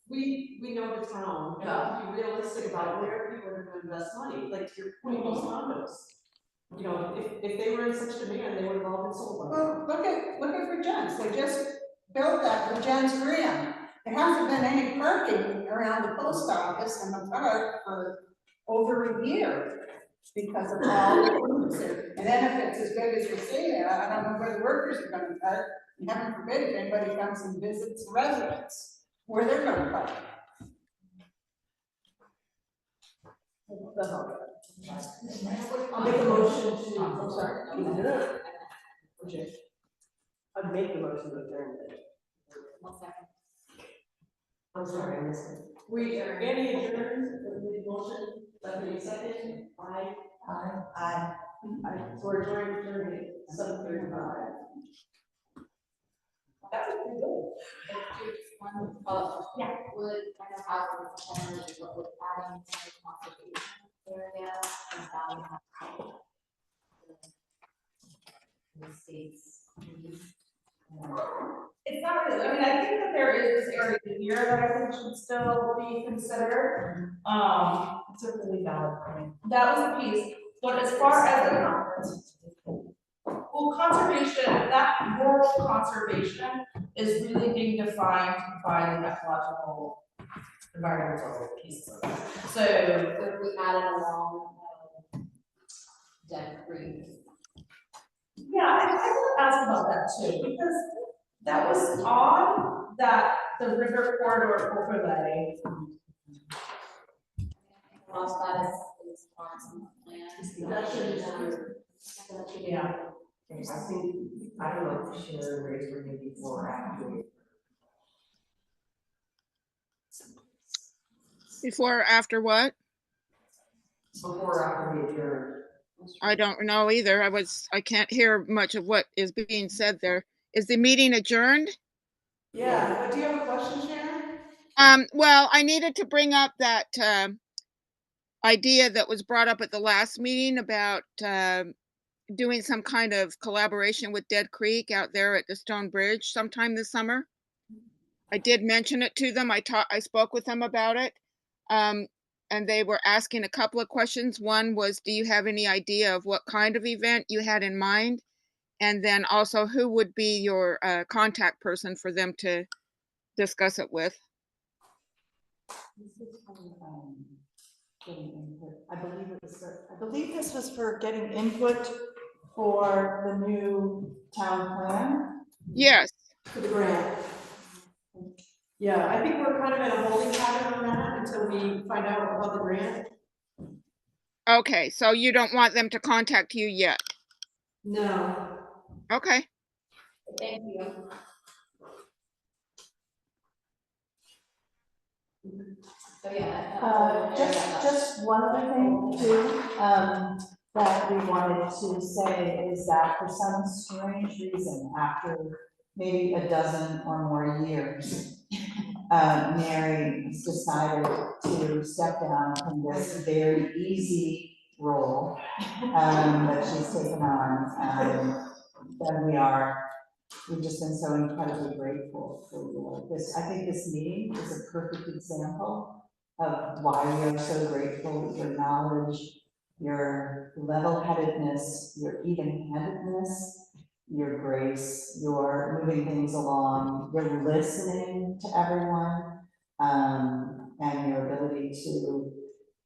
A: We know the town, and to be realistic about where people are gonna invest money, like to your point, those condos. If they were in such demand, they would have all been sold.
J: Well, look at Virgins, they just built that Virgins Green. There hasn't been any parking around the post office and the park for over a year. Because of all the rooms there, and then if it's as big as you say, I don't know where the workers are gonna park, and heaven forbid if anybody comes and visits the residents, where they're gonna park.
F: That's all. I'll make a motion to, I'm sorry. Okay. I'd make the motion to adjourn.
H: One second.
I: I'm sorry, I missed it.
A: We are getting adjourned, the motion, let me second, aye. So we're adjourned at 7:35.
K: That was pretty good.
H: Yeah. Would kind of have what would adding to the conservation area and down the state's.
K: It's not really, I think that there is this area here that I think should still be considered. It's a really valid point. That was a piece, but as far as conservation, that rural conservation is really being defined by the ecological environmental pieces of it. So
H: If we added along dead trees.
K: yeah, I would ask about that too, because that was odd that the river corridor overlay.
H: Lost that is on some plans.
K: Yeah.
I: I think, I don't know if share rates were maybe before or after.
M: Before or after what?
I: Before or after we adjourned.
M: I don't know either. I can't hear much of what is being said there. Is the meeting adjourned?
A: Yeah, but do you have a question, Sharon?
M: Well, I needed to bring up that, idea that was brought up at the last meeting about, doing some kind of collaboration with Dead Creek out there at the Stone Bridge sometime this summer. I did mention it to them. I spoke with them about it. And they were asking a couple of questions. One was, do you have any idea of what kind of event you had in mind? And then also, who would be your contact person for them to discuss it with?
G: Getting input. I believe this was for getting input for the new town plan
M: Yes.
A: For the grant. Yeah, I think we're kind of in a holding pattern on that until we find out about the grant.
M: Okay, so you don't want them to contact you yet?
A: No.
M: Okay.
H: Thank you. So yeah.
G: Just one other thing too, that we wanted to say is that for some strange reason, after maybe a dozen or more years, Mary has decided to step down from this very easy role, that she's taken on, we've just been so incredibly grateful for this. I think this meeting is a perfect example of why we are so grateful. Your knowledge, your level-headedness, your even-handedness, your grace, your moving things along, your listening to everyone, and your ability to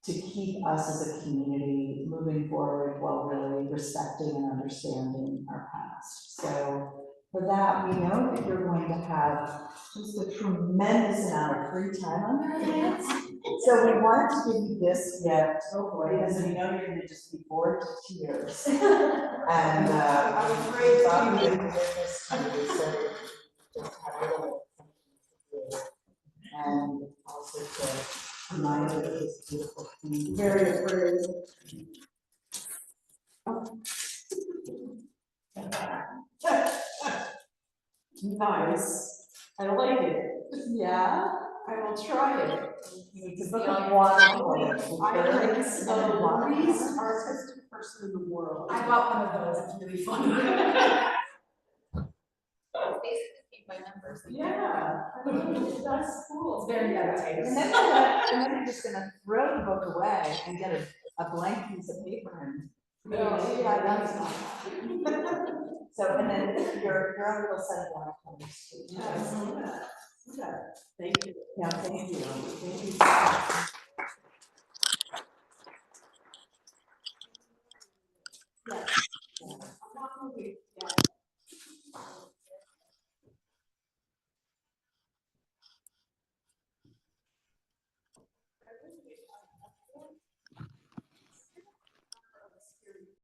G: keep us as a community moving forward while really respecting and understanding our past. So for that, we know that you're going to have just a tremendous amount of free time on your hands. So we wanted to give you this gift, because we know you're gonna just be bored to tears. And I'm afraid that we would give this to you, so just have a little. And also to remind you of this beautiful thing. Very afraid. Nice. I like it. Yeah. I will try it. You need to book a water for it. I am the least artistic person in the world.
H: I bought one of those, it's really fun. Basically, keep my numbers.
G: Yeah. That's cool.
H: It's very meditative.
G: And then you're just gonna throw the book away and get a blank piece of paper and.
A: No, yeah, that's not.
G: So, and then your own little set of black colors.
A: Yes. Yeah. Thank you.
G: Yeah, thank you. Thank you.
A: Yes. I'm not moving. Yeah.